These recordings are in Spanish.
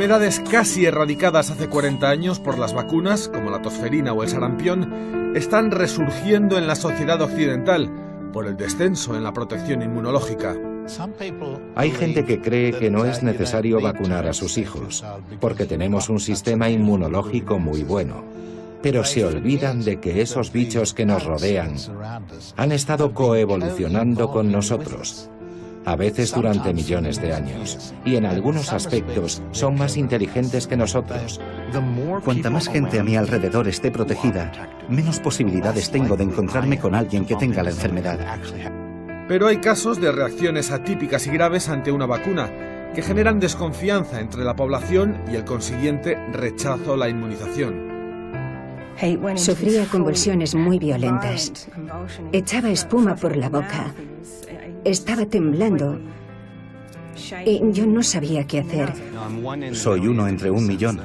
Enfermedades casi erradicadas hace 40 años por las vacunas, como la tosferina o el sarampión, están resurgiendo en la sociedad occidental por el descenso en la protección inmunológica. Hay gente que cree que no es necesario vacunar a sus hijos, porque tenemos un sistema inmunológico muy bueno. Pero se olvidan de que esos bichos que nos rodean han estado coevolucionando con nosotros, a veces durante millones de años, y en algunos aspectos son más inteligentes que nosotros. Cuanta más gente a mi alrededor esté protegida, menos posibilidades tengo de encontrarme con alguien que tenga la enfermedad. Pero hay casos de reacciones atípicas y graves ante una vacuna, que generan desconfianza entre la población y el consiguiente rechazo a la inmunización. Sufría convulsiones muy violentas. Echaba espuma por la boca. Estaba temblando. Y yo no sabía qué hacer. Soy uno entre 1 millón,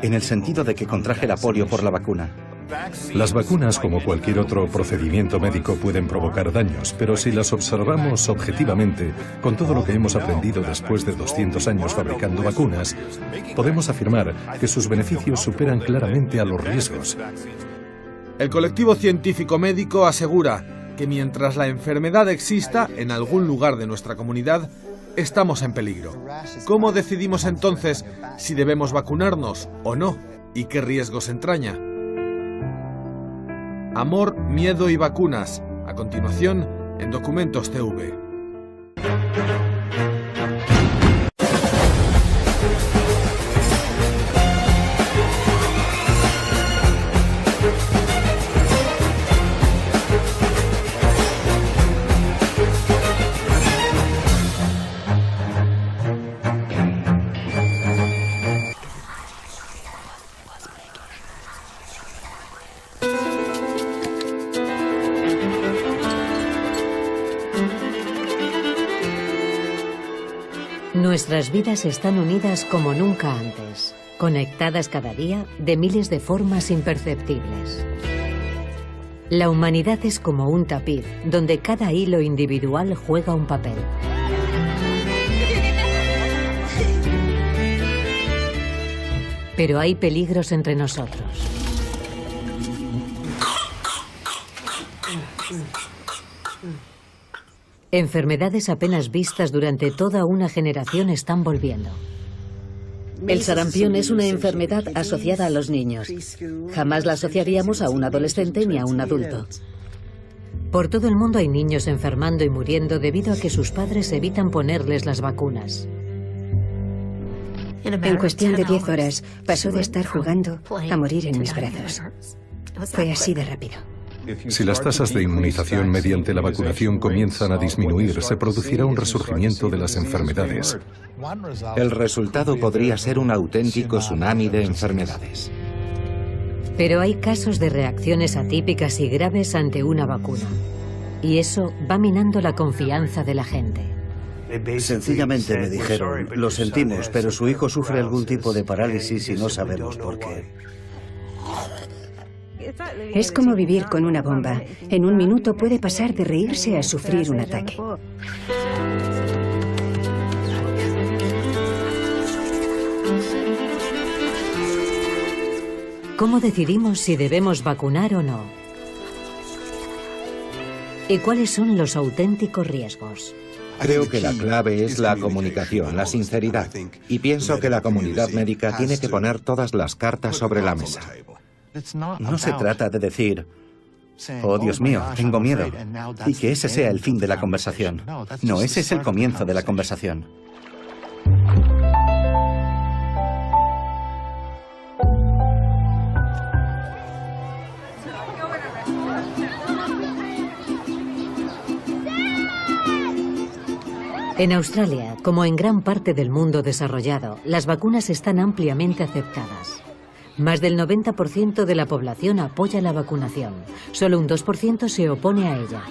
en el sentido de que contraje la polio por la vacuna. Las vacunas, como cualquier otro procedimiento médico, pueden provocar daños, pero si las observamos objetivamente, con todo lo que hemos aprendido después de 200 años fabricando vacunas, podemos afirmar que sus beneficios superan claramente a los riesgos. El colectivo científico médico asegura que mientras la enfermedad exista en algún lugar de nuestra comunidad, estamos en peligro. ¿Cómo decidimos entonces si debemos vacunarnos o no? ¿Y qué riesgos entraña? Amor, miedo y vacunas. A continuación, en Documentos TV. Nuestras vidas están unidas como nunca antes, conectadas cada día de miles de formas imperceptibles. La humanidad es como un tapiz, donde cada hilo individual juega un papel. Pero hay peligros entre nosotros. Enfermedades apenas vistas durante toda una generación están volviendo. El sarampión es una enfermedad asociada a los niños. Jamás la asociaríamos a un adolescente ni a un adulto. Por todo el mundo hay niños enfermando y muriendo debido a que sus padres evitan ponerles las vacunas. En cuestión de 10 horas, pasó de estar jugando a morir en mis brazos. Fue así de rápido. Si las tasas de inmunización mediante la vacunación comienzan a disminuir, se producirá un resurgimiento de las enfermedades. El resultado podría ser un auténtico tsunami de enfermedades. Pero hay casos de reacciones atípicas y graves ante una vacuna. Y eso va minando la confianza de la gente. Sencillamente me dijeron, lo sentimos, pero su hijo sufre algún tipo de parálisis y no sabemos por qué. Es como vivir con una bomba. En un minuto puede pasar de reírse a sufrir un ataque. ¿Cómo decidimos si debemos vacunar o no? ¿Y cuáles son los auténticos riesgos? Creo que la clave es la comunicación, la sinceridad. Y pienso que la comunidad médica tiene que poner todas las cartas sobre la mesa. No se trata de decir, oh Dios mío, tengo miedo, y que ese sea el fin de la conversación. No, ese es el comienzo de la conversación. En Australia, como en gran parte del mundo desarrollado, las vacunas están ampliamente aceptadas. Más del 90% de la población apoya la vacunación. Solo un 2% se opone a ella.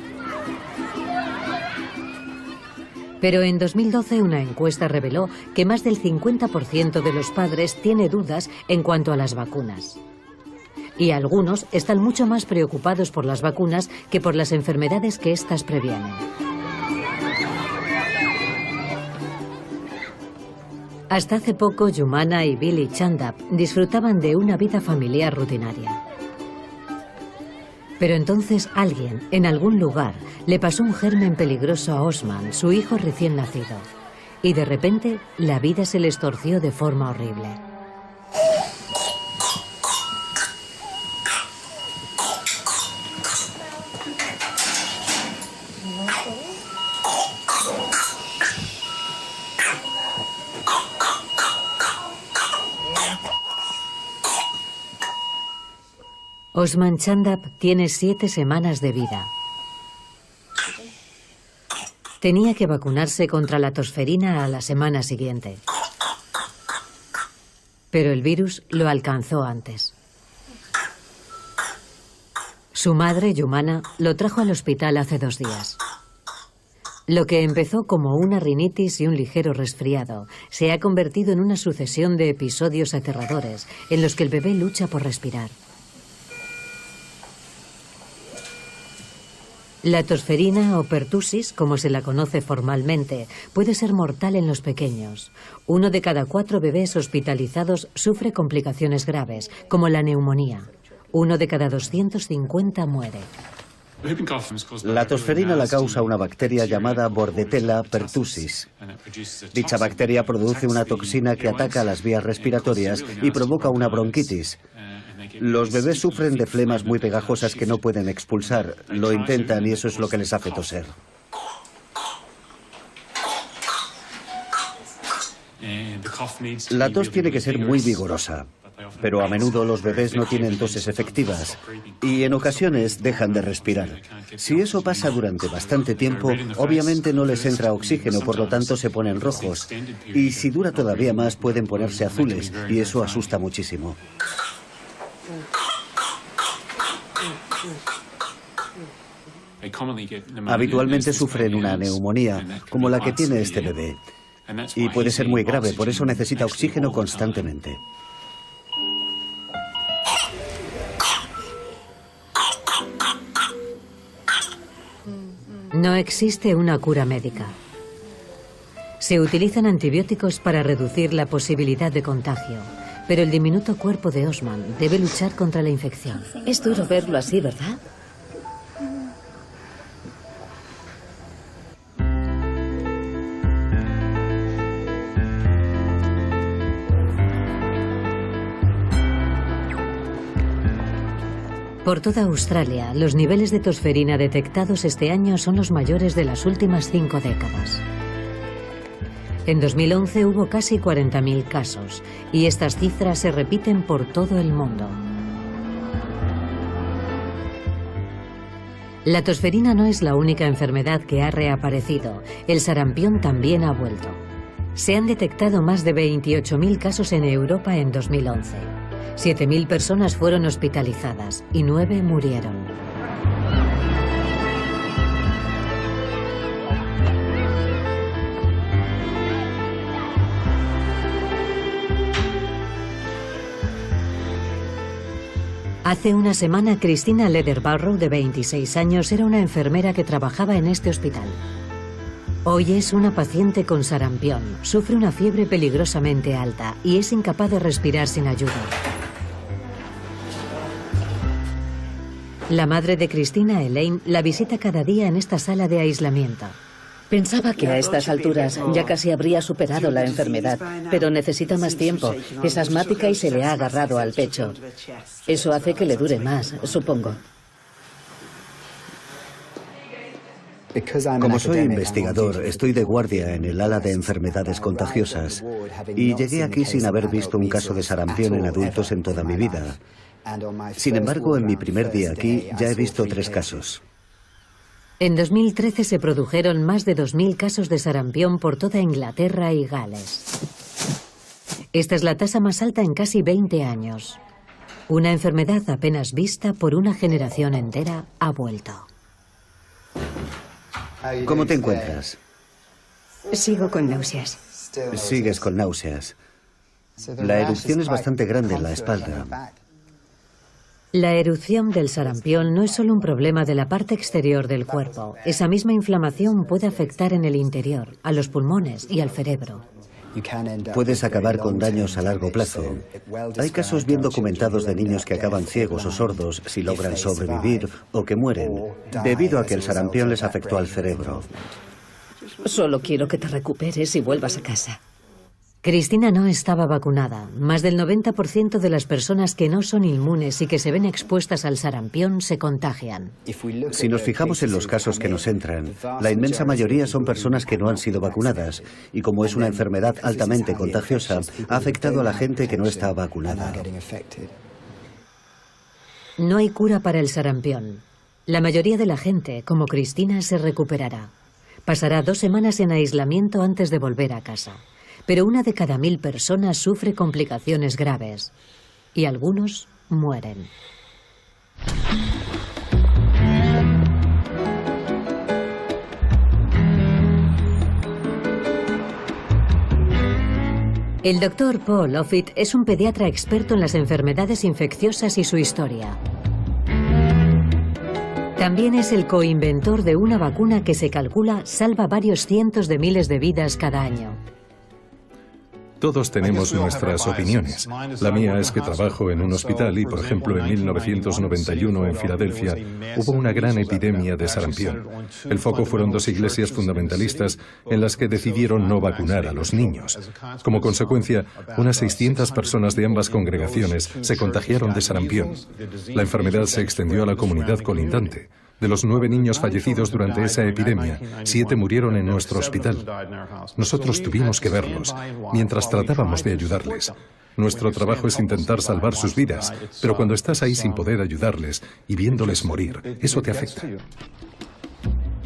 Pero en 2012 una encuesta reveló que más del 50% de los padres tiene dudas en cuanto a las vacunas. Y algunos están mucho más preocupados por las vacunas que por las enfermedades que éstas previenen. Hasta hace poco, Yumana y Billy Chandap disfrutaban de una vida familiar rutinaria. Pero entonces alguien, en algún lugar, le pasó un germen peligroso a Osman, su hijo recién nacido. Y de repente, la vida se les torció de forma horrible. Osman Chandap tiene 7 semanas de vida. Tenía que vacunarse contra la tosferina a la semana siguiente. Pero el virus lo alcanzó antes. Su madre, Yumana, lo trajo al hospital hace 2 días. Lo que empezó como una rinitis y un ligero resfriado se ha convertido en una sucesión de episodios aterradores en los que el bebé lucha por respirar. La tosferina o pertusis, como se la conoce formalmente, puede ser mortal en los pequeños. 1 de cada 4 bebés hospitalizados sufre complicaciones graves, como la neumonía. 1 de cada 250 muere. La tosferina la causa una bacteria llamada Bordetella pertussis. Dicha bacteria produce una toxina que ataca las vías respiratorias y provoca una bronquitis. Los bebés sufren de flemas muy pegajosas que no pueden expulsar. Lo intentan y eso es lo que les hace toser. La tos tiene que ser muy vigorosa, pero a menudo los bebés no tienen toses efectivas y en ocasiones dejan de respirar. Si eso pasa durante bastante tiempo, obviamente no les entra oxígeno, por lo tanto se ponen rojos. Y si dura todavía más, pueden ponerse azules y eso asusta muchísimo. Habitualmente sufren una neumonía, como la que tiene este bebé. Y puede ser muy grave, por eso necesita oxígeno constantemente. No existe una cura médica. Se utilizan antibióticos para reducir la posibilidad de contagio, pero el diminuto cuerpo de Osman debe luchar contra la infección. Es duro verlo así, ¿verdad? Por toda Australia, los niveles de tosferina detectados este año son los mayores de las últimas 5 décadas. En 2011 hubo casi 40.000 casos, y estas cifras se repiten por todo el mundo. La tosferina no es la única enfermedad que ha reaparecido. El sarampión también ha vuelto. Se han detectado más de 28.000 casos en Europa en 2011. 7.000 personas fueron hospitalizadas y 9 murieron. Hace una semana, Christina Lederbarrow, de 26 años, era una enfermera que trabajaba en este hospital. Hoy es una paciente con sarampión, sufre una fiebre peligrosamente alta y es incapaz de respirar sin ayuda. La madre de Christina, Elaine, la visita cada día en esta sala de aislamiento. Pensaba que a estas alturas ya casi habría superado la enfermedad, pero necesita más tiempo. Es asmática y se le ha agarrado al pecho. Eso hace que le dure más, supongo. Como soy investigador, estoy de guardia en el ala de enfermedades contagiosas y llegué aquí sin haber visto un caso de sarampión en adultos en toda mi vida. Sin embargo, en mi primer día aquí ya he visto 3 casos. En 2013 se produjeron más de 2.000 casos de sarampión por toda Inglaterra y Gales. Esta es la tasa más alta en casi 20 años. Una enfermedad apenas vista por una generación entera ha vuelto. ¿Cómo te encuentras? Sigo con náuseas. Sigues con náuseas. La erupción es bastante grande en la espalda. La erupción del sarampión no es solo un problema de la parte exterior del cuerpo. Esa misma inflamación puede afectar en el interior, a los pulmones y al cerebro. Puedes acabar con daños a largo plazo. Hay casos bien documentados de niños que acaban ciegos o sordos si logran sobrevivir o que mueren debido a que el sarampión les afectó al cerebro. Solo quiero que te recuperes y vuelvas a casa. Cristina no estaba vacunada. Más del 90% de las personas que no son inmunes y que se ven expuestas al sarampión se contagian. Si nos fijamos en los casos que nos entran, la inmensa mayoría son personas que no han sido vacunadas y como es una enfermedad altamente contagiosa, ha afectado a la gente que no está vacunada. No hay cura para el sarampión. La mayoría de la gente, como Cristina, se recuperará. Pasará 2 semanas en aislamiento antes de volver a casa. Pero 1 de cada 1000 personas sufre complicaciones graves y algunos mueren. El doctor Paul Offit es un pediatra experto en las enfermedades infecciosas y su historia. También es el coinventor de una vacuna que se calcula salva varios cientos de miles de vidas cada año. Todos tenemos nuestras opiniones. La mía es que trabajo en un hospital y, por ejemplo, en 1991 en Filadelfia hubo una gran epidemia de sarampión. El foco fueron 2 iglesias fundamentalistas en las que decidieron no vacunar a los niños. Como consecuencia, unas 600 personas de ambas congregaciones se contagiaron de sarampión. La enfermedad se extendió a la comunidad colindante. De los 9 niños fallecidos durante esa epidemia, 7 murieron en nuestro hospital. Nosotros tuvimos que verlos, mientras tratábamos de ayudarles. Nuestro trabajo es intentar salvar sus vidas, pero cuando estás ahí sin poder ayudarles y viéndoles morir, eso te afecta.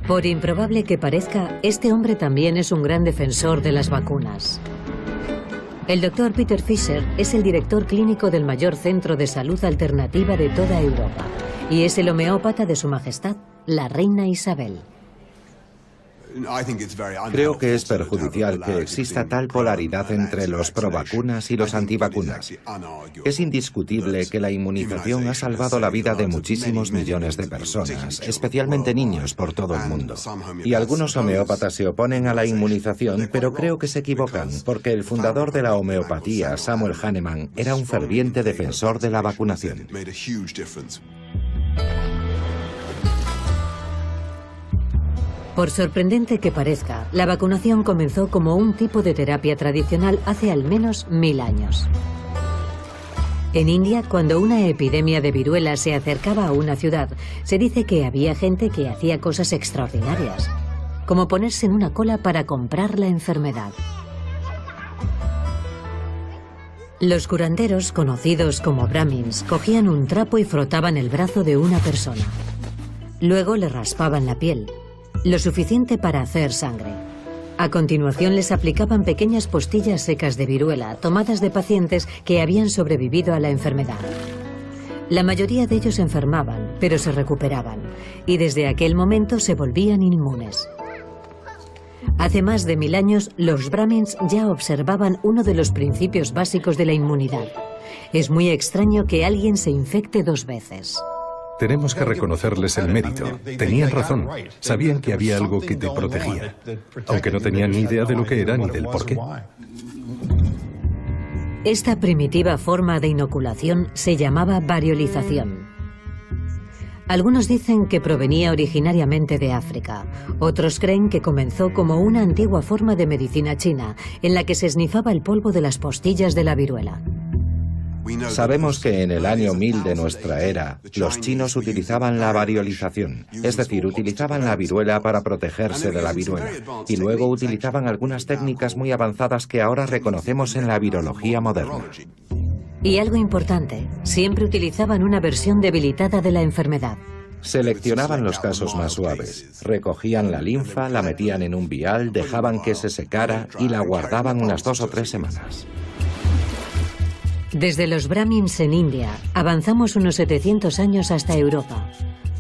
Por improbable que parezca, este hombre también es un gran defensor de las vacunas. El doctor Peter Fisher es el director clínico del mayor centro de salud alternativa de toda Europa y es el homeópata de Su Majestad, la Reina Isabel. Creo que es perjudicial que exista tal polaridad entre los provacunas y los antivacunas. Es indiscutible que la inmunización ha salvado la vida de muchísimos millones de personas, especialmente niños por todo el mundo. Y algunos homeópatas se oponen a la inmunización, pero creo que se equivocan, porque el fundador de la homeopatía, Samuel Hahnemann, era un ferviente defensor de la vacunación. Por sorprendente que parezca, la vacunación comenzó como un tipo de terapia tradicional hace al menos 1000 años. En India, cuando una epidemia de viruela se acercaba a una ciudad, se dice que había gente que hacía cosas extraordinarias, como ponerse en una cola para comprar la enfermedad. Los curanderos, conocidos como brahmins, cogían un trapo y frotaban el brazo de una persona. Luego le raspaban la piel, lo suficiente para hacer sangre. A continuación les aplicaban pequeñas postillas secas de viruela, tomadas de pacientes que habían sobrevivido a la enfermedad. La mayoría de ellos enfermaban, pero se recuperaban, y desde aquel momento se volvían inmunes. Hace más de 1000 años, los brahmins ya observaban uno de los principios básicos de la inmunidad. Es muy extraño que alguien se infecte 2 veces. Tenemos que reconocerles el mérito. Tenían razón. Sabían que había algo que te protegía, aunque no tenían ni idea de lo que era ni del por qué. Esta primitiva forma de inoculación se llamaba variolización. Algunos dicen que provenía originariamente de África. Otros creen que comenzó como una antigua forma de medicina china, en la que se esnifaba el polvo de las postillas de la viruela. Sabemos que en el año 1000 de nuestra era, los chinos utilizaban la variolización, es decir, utilizaban la viruela para protegerse de la viruela, y luego utilizaban algunas técnicas muy avanzadas que ahora reconocemos en la virología moderna. Y algo importante, siempre utilizaban una versión debilitada de la enfermedad. Seleccionaban los casos más suaves, recogían la linfa, la metían en un vial, dejaban que se secara y la guardaban unas 2 o 3 semanas. Desde los brahmins en India, avanzamos unos 700 años hasta Europa,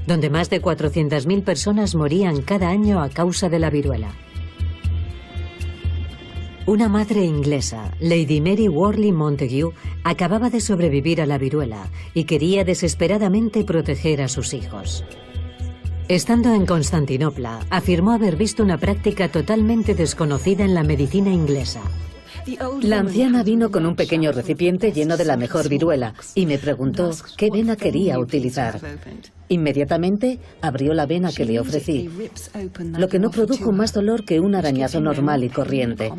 donde más de 400.000 personas morían cada año a causa de la viruela. Una madre inglesa, Lady Mary Worley Montagu, acababa de sobrevivir a la viruela y quería desesperadamente proteger a sus hijos. Estando en Constantinopla, afirmó haber visto una práctica totalmente desconocida en la medicina inglesa. La anciana vino con un pequeño recipiente lleno de la mejor viruela y me preguntó qué vena quería utilizar. Inmediatamente abrió la vena que le ofrecí, lo que no produjo más dolor que un arañazo normal y corriente,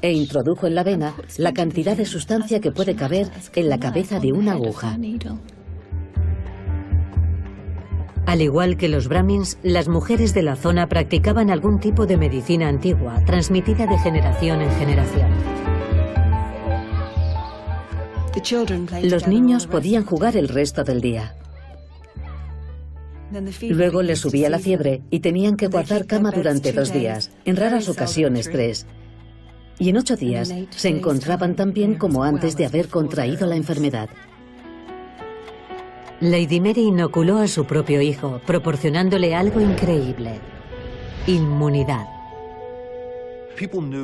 e introdujo en la vena la cantidad de sustancia que puede caber en la cabeza de una aguja. Al igual que los brahmins, las mujeres de la zona practicaban algún tipo de medicina antigua, transmitida de generación en generación. Los niños podían jugar el resto del día. Luego les subía la fiebre y tenían que guardar cama durante 2 días, en raras ocasiones 3. Y en 8 días se encontraban tan bien como antes de haber contraído la enfermedad. Lady Mary inoculó a su propio hijo, proporcionándole algo increíble: inmunidad.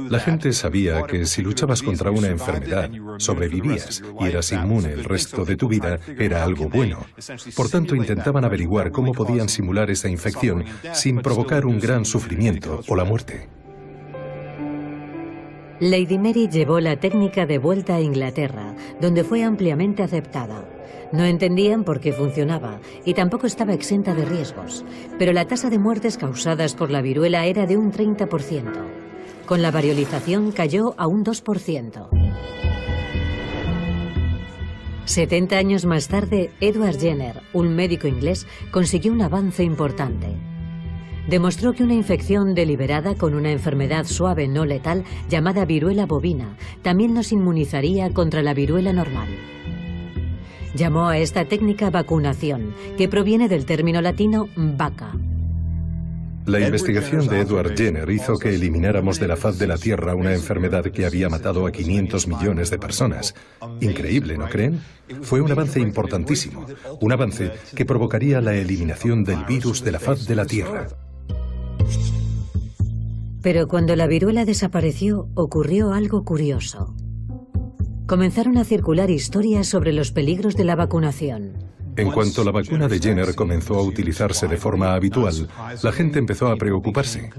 La gente sabía que si luchabas contra una enfermedad, sobrevivías y eras inmune el resto de tu vida, era algo bueno. Por tanto, intentaban averiguar cómo podían simular esa infección sin provocar un gran sufrimiento o la muerte. Lady Mary llevó la técnica de vuelta a Inglaterra, donde fue ampliamente aceptada. No entendían por qué funcionaba y tampoco estaba exenta de riesgos, pero la tasa de muertes causadas por la viruela era de un 30%. Con la variolización cayó a un 2%. 70 años más tarde, Edward Jenner, un médico inglés, consiguió un avance importante. Demostró que una infección deliberada con una enfermedad suave no letal llamada viruela bovina también nos inmunizaría contra la viruela normal. Llamó a esta técnica vacunación, que proviene del término latino vaca. La investigación de Edward Jenner hizo que elimináramos de la faz de la Tierra una enfermedad que había matado a 500 millones de personas. Increíble, ¿no creen? Fue un avance importantísimo, un avance que provocaría la eliminación del virus de la faz de la Tierra. Pero cuando la viruela desapareció, ocurrió algo curioso. Comenzaron a circular historias sobre los peligros de la vacunación. En cuanto la vacuna de Jenner comenzó a utilizarse de forma habitual, la gente empezó a preocuparse,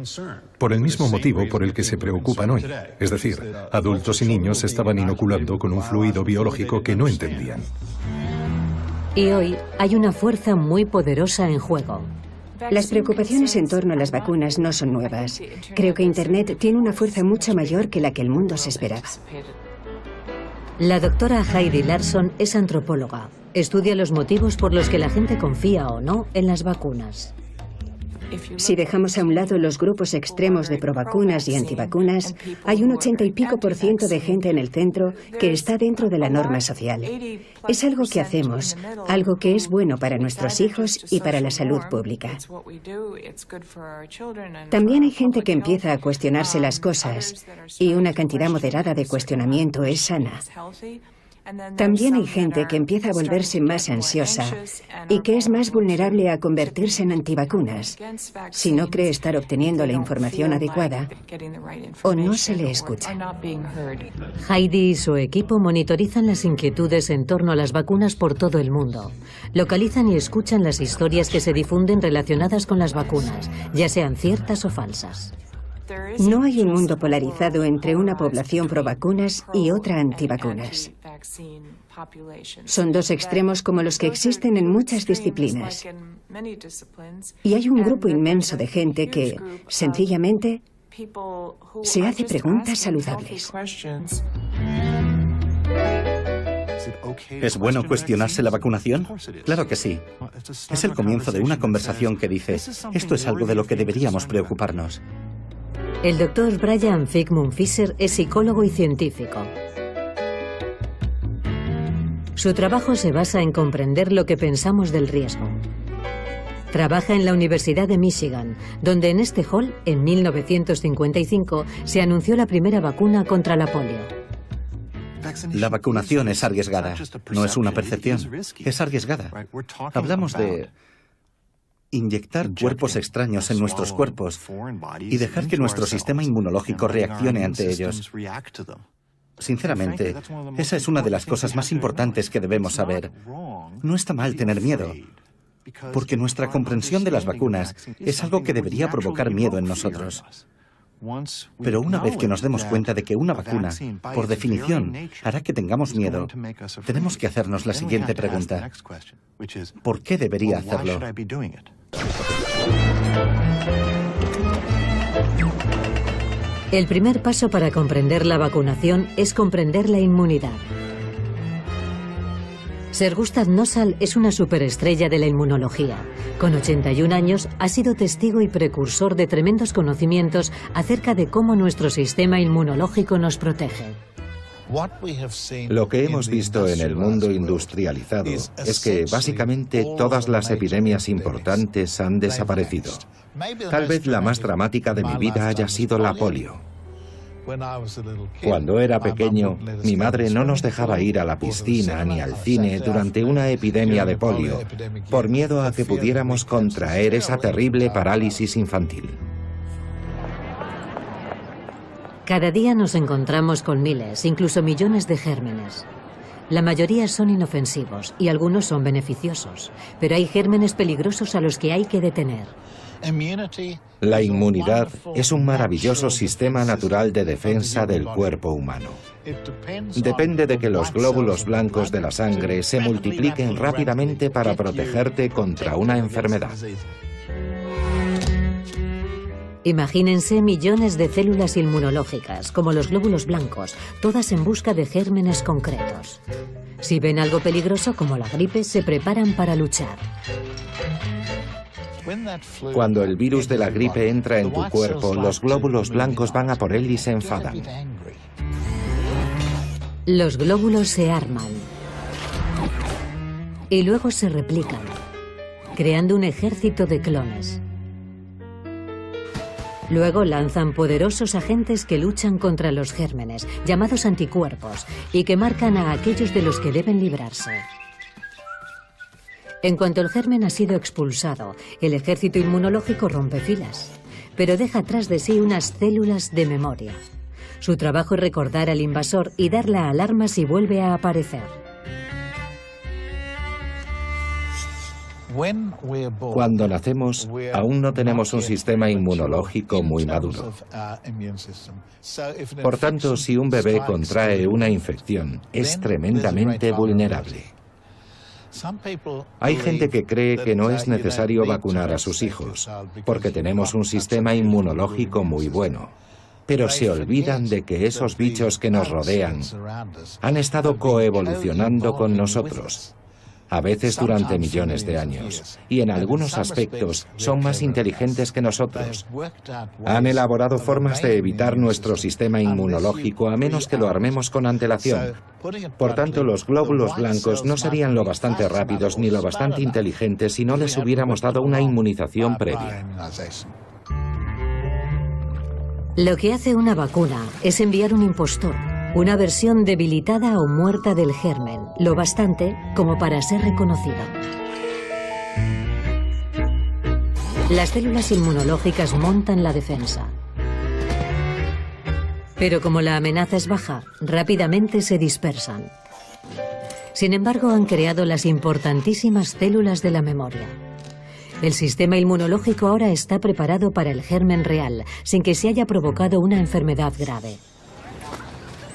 por el mismo motivo por el que se preocupan hoy. Es decir, adultos y niños se estaban inoculando con un fluido biológico que no entendían. Y hoy hay una fuerza muy poderosa en juego. Las preocupaciones en torno a las vacunas no son nuevas. Creo que Internet tiene una fuerza mucho mayor que la que el mundo se esperaba. La doctora Heidi Larson es antropóloga. Estudia los motivos por los que la gente confía o no en las vacunas. Si dejamos a un lado los grupos extremos de provacunas y antivacunas, hay un 80 y pico % de gente en el centro que está dentro de la norma social. Es algo que hacemos, algo que es bueno para nuestros hijos y para la salud pública. También hay gente que empieza a cuestionarse las cosas, y una cantidad moderada de cuestionamiento es sana. También hay gente que empieza a volverse más ansiosa y que es más vulnerable a convertirse en antivacunas si no cree estar obteniendo la información adecuada o no se le escucha. Heidi y su equipo monitorizan las inquietudes en torno a las vacunas por todo el mundo. Localizan y escuchan las historias que se difunden relacionadas con las vacunas, ya sean ciertas o falsas. No hay un mundo polarizado entre una población pro vacunas y otra antivacunas. Son dos extremos como los que existen en muchas disciplinas. Y hay un grupo inmenso de gente que, sencillamente, se hace preguntas saludables. ¿Es bueno cuestionarse la vacunación? Claro que sí. Es el comienzo de una conversación que dice, esto es algo de lo que deberíamos preocuparnos. El doctor Brian Figmund Fisher es psicólogo y científico. Su trabajo se basa en comprender lo que pensamos del riesgo. Trabaja en la Universidad de Michigan, donde en este hall, en 1955, se anunció la primera vacuna contra la polio. La vacunación es arriesgada, no es una percepción, es arriesgada. Hablamos de inyectar cuerpos extraños en nuestros cuerpos y dejar que nuestro sistema inmunológico reaccione ante ellos. Sinceramente, esa es una de las cosas más importantes que debemos saber. No está mal tener miedo, porque nuestra comprensión de las vacunas es algo que debería provocar miedo en nosotros. Pero una vez que nos demos cuenta de que una vacuna, por definición, hará que tengamos miedo, tenemos que hacernos la siguiente pregunta. ¿Por qué debería hacerlo? El primer paso para comprender la vacunación es comprender la inmunidad. Sir Gustav Nossal es una superestrella de la inmunología. Con 81 años ha sido testigo y precursor de tremendos conocimientos acerca de cómo nuestro sistema inmunológico nos protege. Lo que hemos visto en el mundo industrializado es que básicamente todas las epidemias importantes han desaparecido. Tal vez la más dramática de mi vida haya sido la polio. Cuando era pequeño, mi madre no nos dejaba ir a la piscina ni al cine durante una epidemia de polio, por miedo a que pudiéramos contraer esa terrible parálisis infantil. Cada día nos encontramos con miles, incluso millones de gérmenes. La mayoría son inofensivos y algunos son beneficiosos, pero hay gérmenes peligrosos a los que hay que detener. La inmunidad es un maravilloso sistema natural de defensa del cuerpo humano. Depende de que los glóbulos blancos de la sangre se multipliquen rápidamente para protegerte contra una enfermedad. Imagínense millones de células inmunológicas, como los glóbulos blancos, todas en busca de gérmenes concretos. Si ven algo peligroso, como la gripe, se preparan para luchar. Cuando el virus de la gripe entra en tu cuerpo, los glóbulos blancos van a por él y se enfadan. Los glóbulos se arman y luego se replican, creando un ejército de clones. Luego lanzan poderosos agentes que luchan contra los gérmenes, llamados anticuerpos, y que marcan a aquellos de los que deben librarse. En cuanto el germen ha sido expulsado, el ejército inmunológico rompe filas, pero deja atrás de sí unas células de memoria. Su trabajo es recordar al invasor y dar la alarma si vuelve a aparecer. Cuando nacemos, aún no tenemos un sistema inmunológico muy maduro. Por tanto, si un bebé contrae una infección, es tremendamente vulnerable. Hay gente que cree que no es necesario vacunar a sus hijos, porque tenemos un sistema inmunológico muy bueno. Pero se olvidan de que esos bichos que nos rodean han estado coevolucionando con nosotros, a veces durante millones de años, y en algunos aspectos son más inteligentes que nosotros. Han elaborado formas de evitar nuestro sistema inmunológico a menos que lo armemos con antelación. Por tanto, los glóbulos blancos no serían lo bastante rápidos ni lo bastante inteligentes si no les hubiéramos dado una inmunización previa. Lo que hace una vacuna es enviar un impostor, una versión debilitada o muerta del germen, lo bastante como para ser reconocida. Las células inmunológicas montan la defensa. Pero como la amenaza es baja, rápidamente se dispersan. Sin embargo, han creado las importantísimas células de la memoria. El sistema inmunológico ahora está preparado para el germen real, sin que se haya provocado una enfermedad grave.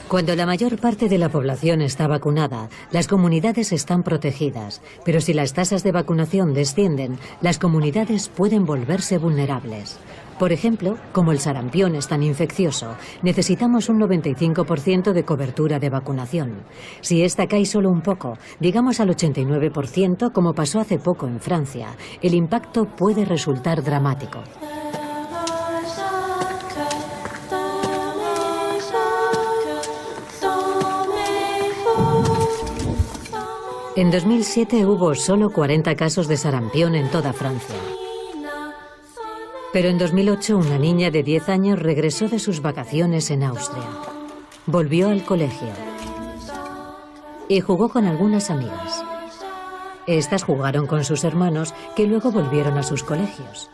Cuando la mayor parte de la población está vacunada, las comunidades están protegidas, pero si las tasas de vacunación descienden, las comunidades pueden volverse vulnerables. Por ejemplo, como el sarampión es tan infeccioso, necesitamos un 95% de cobertura de vacunación. Si esta cae solo un poco, digamos al 89%, como pasó hace poco en Francia, el impacto puede resultar dramático. En 2007 hubo solo 40 casos de sarampión en toda Francia. Pero en 2008 una niña de 10 años regresó de sus vacaciones en Austria. Volvió al colegio y jugó con algunas amigas. Estas jugaron con sus hermanos, que luego volvieron a sus colegios.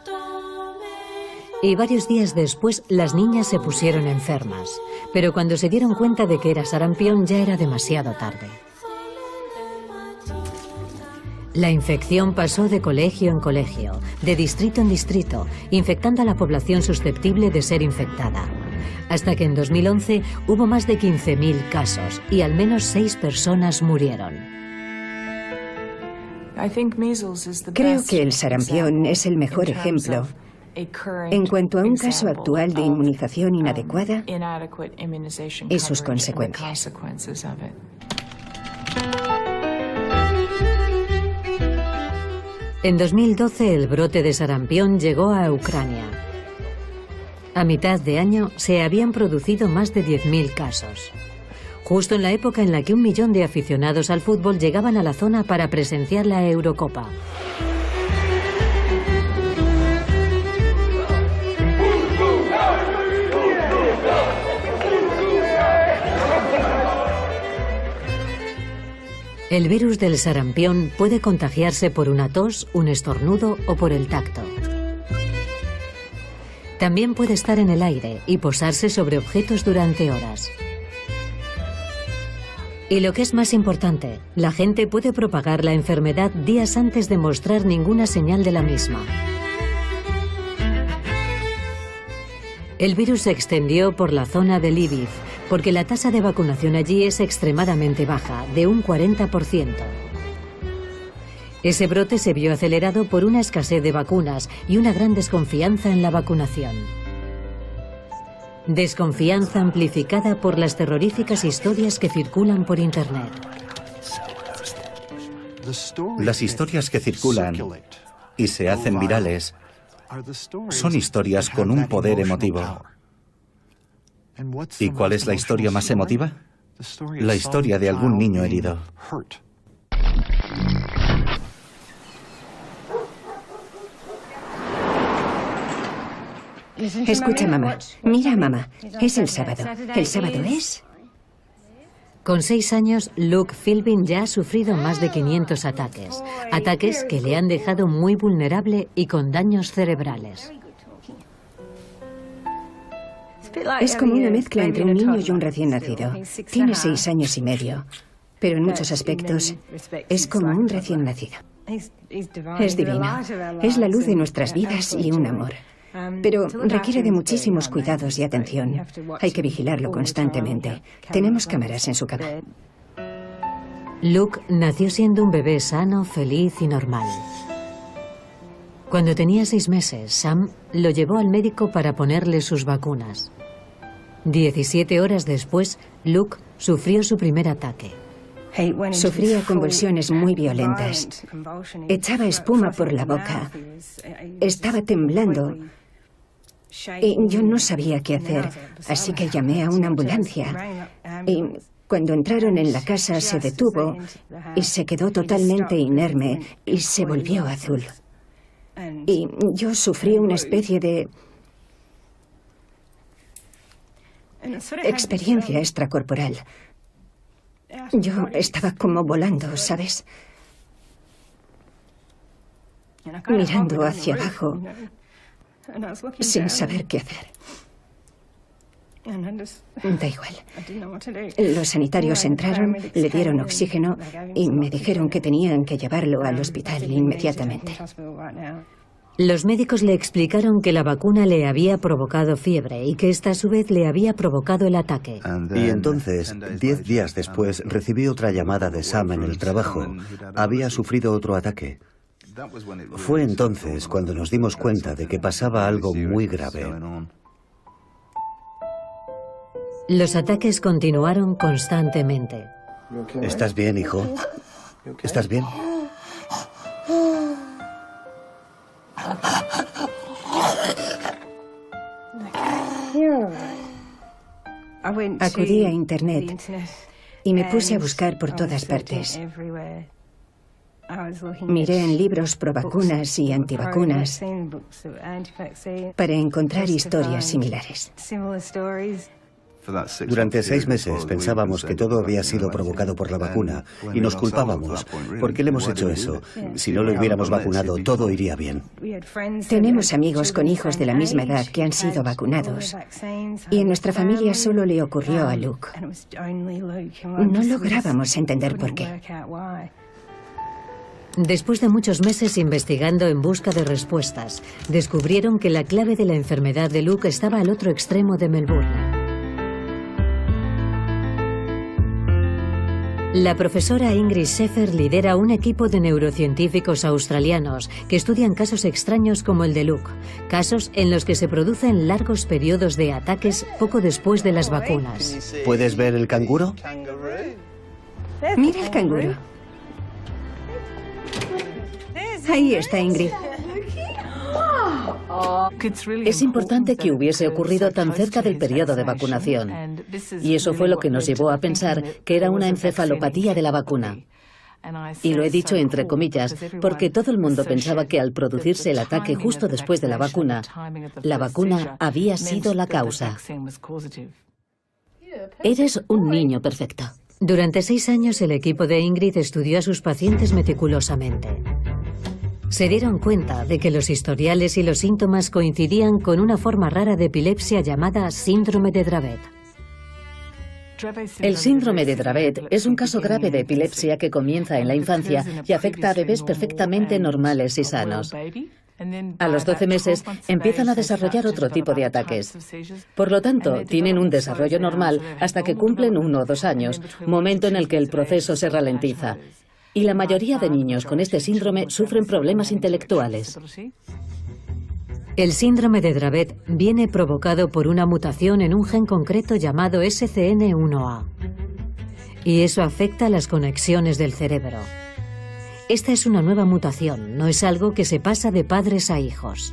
Y varios días después las niñas se pusieron enfermas, pero cuando se dieron cuenta de que era sarampión ya era demasiado tarde. La infección pasó de colegio en colegio, de distrito en distrito, infectando a la población susceptible de ser infectada. Hasta que en 2011 hubo más de 15.000 casos y al menos 6 personas murieron. Creo que el sarampión es el mejor ejemplo en cuanto a un caso actual de inmunización inadecuada y sus consecuencias. En 2012 el brote de sarampión llegó a Ucrania. A mitad de año se habían producido más de 10.000 casos. Justo en la época en la que 1 millón de aficionados al fútbol llegaban a la zona para presenciar la Eurocopa. El virus del sarampión puede contagiarse por una tos, un estornudo o por el tacto. También puede estar en el aire y posarse sobre objetos durante horas. Y lo que es más importante, la gente puede propagar la enfermedad días antes de mostrar ninguna señal de la misma. El virus se extendió por la zona de Lviv, porque la tasa de vacunación allí es extremadamente baja, de un 40%. Ese brote se vio acelerado por una escasez de vacunas y una gran desconfianza en la vacunación. Desconfianza amplificada por las terroríficas historias que circulan por Internet. Las historias que circulan y se hacen virales son historias con un poder emotivo. ¿Y cuál es la historia más emotiva? La historia de algún niño herido. Escucha, mamá. Mira, mamá. Es el sábado. ¿El sábado es? Con 6 años, Luke Philbin ya ha sufrido más de 500 ataques. Ataques que le han dejado muy vulnerable y con daños cerebrales. Es como una mezcla entre un niño y un recién nacido. Tiene 6 años y medio, pero en muchos aspectos es como un recién nacido. Es divino. Es la luz de nuestras vidas y un amor. Pero requiere de muchísimos cuidados y atención. Hay que vigilarlo constantemente. Tenemos cámaras en su cama. Luke nació siendo un bebé sano, feliz y normal. Cuando tenía 6 meses, Sam lo llevó al médico para ponerle sus vacunas. 17 horas después, Luke sufrió su primer ataque. Sufría convulsiones muy violentas. Echaba espuma por la boca. Estaba temblando. Y yo no sabía qué hacer, así que llamé a una ambulancia. Y cuando entraron en la casa se detuvo y se quedó totalmente inerme y se volvió azul. Y yo sufrí una especie de experiencia extracorporal. Yo estaba como volando, ¿sabes? Mirando hacia abajo, sin saber qué hacer. Da igual. Los sanitarios entraron, le dieron oxígeno y me dijeron que tenían que llevarlo al hospital inmediatamente. Los médicos le explicaron que la vacuna le había provocado fiebre y que esta a su vez le había provocado el ataque. Y entonces, 10 días después, recibí otra llamada de Sam en el trabajo. Había sufrido otro ataque. Fue entonces cuando nos dimos cuenta de que pasaba algo muy grave. Los ataques continuaron constantemente. ¿Estás bien, hijo? ¿Estás bien? Acudí a Internet y me puse a buscar por todas partes. Miré en libros pro vacunas y antivacunas para encontrar historias similares. Durante 6 meses pensábamos que todo había sido provocado por la vacuna y nos culpábamos. ¿Por qué le hemos hecho eso? Si no lo hubiéramos vacunado, todo iría bien. Tenemos amigos con hijos de la misma edad que han sido vacunados. Y en nuestra familia solo le ocurrió a Luke. No lográbamos entender por qué. Después de muchos meses investigando en busca de respuestas, descubrieron que la clave de la enfermedad de Luke estaba al otro extremo de Melbourne. La profesora Ingrid Scheffer lidera un equipo de neurocientíficos australianos que estudian casos extraños como el de Luke, casos en los que se producen largos periodos de ataques poco después de las vacunas. ¿Puedes ver el canguro? Mira el canguro. Ahí está Ingrid. Es importante que hubiese ocurrido tan cerca del periodo de vacunación. Y eso fue lo que nos llevó a pensar que era una encefalopatía de la vacuna. Y lo he dicho entre comillas, porque todo el mundo pensaba que al producirse el ataque justo después de la vacuna había sido la causa. Eres un niño perfecto. Durante 6 años el equipo de Ingrid estudió a sus pacientes meticulosamente. Se dieron cuenta de que los historiales y los síntomas coincidían con una forma rara de epilepsia llamada síndrome de Dravet. El síndrome de Dravet es un caso grave de epilepsia que comienza en la infancia y afecta a bebés perfectamente normales y sanos. A los 12 meses empiezan a desarrollar otro tipo de ataques. Por lo tanto, tienen un desarrollo normal hasta que cumplen 1 o 2 años, momento en el que el proceso se ralentiza. Y la mayoría de niños con este síndrome sufren problemas intelectuales. El síndrome de Dravet viene provocado por una mutación en un gen concreto llamado SCN1A. Y eso afecta las conexiones del cerebro. Esta es una nueva mutación, no es algo que se pasa de padres a hijos.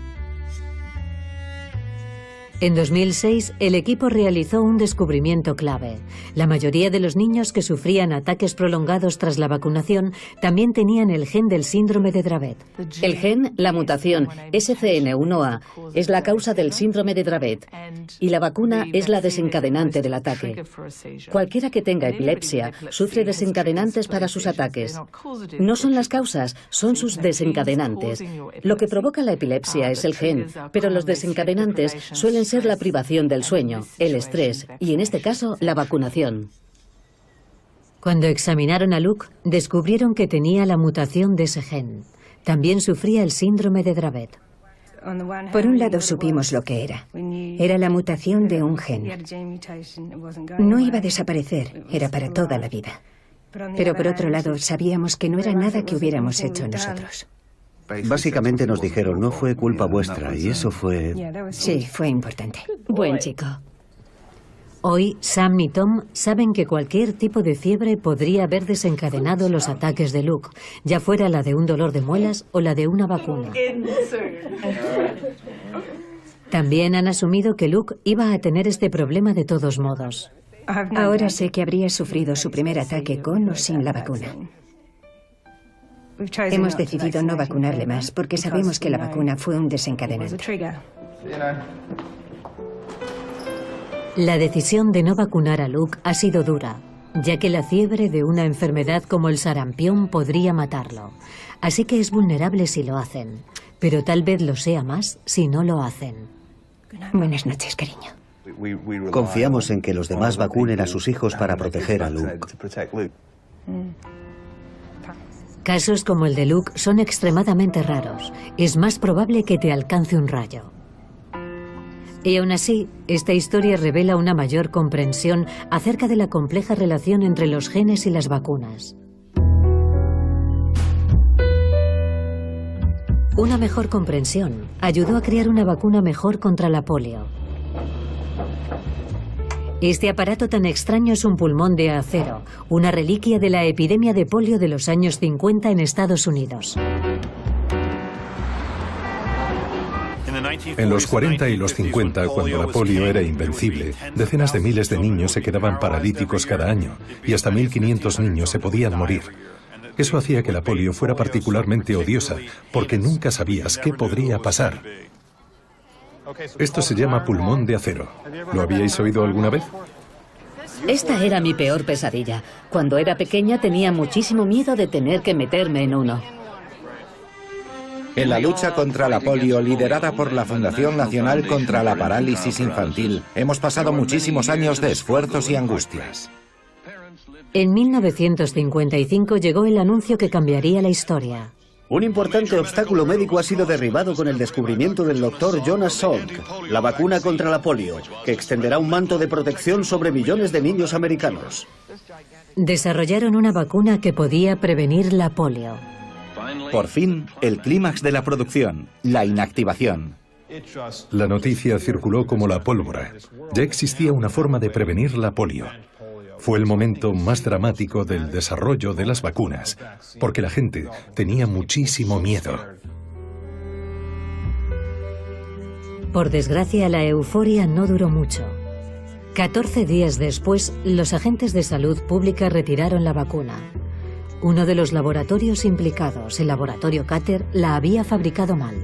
En 2006, el equipo realizó un descubrimiento clave. La mayoría de los niños que sufrían ataques prolongados tras la vacunación también tenían el gen del síndrome de Dravet. El gen, la mutación SCN1A, es la causa del síndrome de Dravet y la vacuna es la desencadenante del ataque. Cualquiera que tenga epilepsia sufre desencadenantes para sus ataques. No son las causas, son sus desencadenantes. Lo que provoca la epilepsia es el gen, pero los desencadenantes suelen ser la privación del sueño, el estrés y, en este caso, la vacunación. Cuando examinaron a Luke, descubrieron que tenía la mutación de ese gen. También sufría el síndrome de Dravet. Por un lado supimos lo que era. Era la mutación de un gen. No iba a desaparecer, era para toda la vida. Pero por otro lado, sabíamos que no era nada que hubiéramos hecho nosotros. Básicamente nos dijeron, no fue culpa vuestra, y eso fue... Sí, fue importante. Buen chico. Hoy, Sam y Tom saben que cualquier tipo de fiebre podría haber desencadenado los ataques de Luke, ya fuera la de un dolor de muelas o la de una vacuna. También han asumido que Luke iba a tener este problema de todos modos. Ahora sé que habría sufrido su primer ataque con o sin la vacuna. Hemos decidido no vacunarle más porque sabemos que la vacuna fue un desencadenante. La decisión de no vacunar a Luke ha sido dura, ya que la fiebre de una enfermedad como el sarampión podría matarlo. Así que es vulnerable si lo hacen, pero tal vez lo sea más si no lo hacen. Buenas noches, cariño. Confiamos en que los demás vacunen a sus hijos para proteger a Luke. Casos como el de Luke son extremadamente raros. Es más probable que te alcance un rayo. Y aún así, esta historia revela una mayor comprensión acerca de la compleja relación entre los genes y las vacunas. Una mejor comprensión ayudó a crear una vacuna mejor contra la polio. Este aparato tan extraño es un pulmón de acero, una reliquia de la epidemia de polio de los años 50 en Estados Unidos. En los 40 y los 50, cuando la polio era invencible, decenas de miles de niños se quedaban paralíticos cada año y hasta 1.500 niños se podían morir. Eso hacía que la polio fuera particularmente odiosa, porque nunca sabías qué podría pasar. Esto se llama pulmón de acero. ¿Lo habíais oído alguna vez? Esta era mi peor pesadilla. Cuando era pequeña tenía muchísimo miedo de tener que meterme en uno. En la lucha contra la polio, liderada por la Fundación Nacional contra la Parálisis Infantil, hemos pasado muchísimos años de esfuerzos y angustias. En 1955 llegó el anuncio que cambiaría la historia. Un importante obstáculo médico ha sido derribado con el descubrimiento del doctor Jonas Salk, la vacuna contra la polio, que extenderá un manto de protección sobre millones de niños americanos. Desarrollaron una vacuna que podía prevenir la polio. Por fin, el clímax de la producción, la inactivación. La noticia circuló como la pólvora. Ya existía una forma de prevenir la polio. Fue el momento más dramático del desarrollo de las vacunas, porque la gente tenía muchísimo miedo. Por desgracia, la euforia no duró mucho. 14 días después, los agentes de salud pública retiraron la vacuna. Uno de los laboratorios implicados, el laboratorio Cater, la había fabricado mal.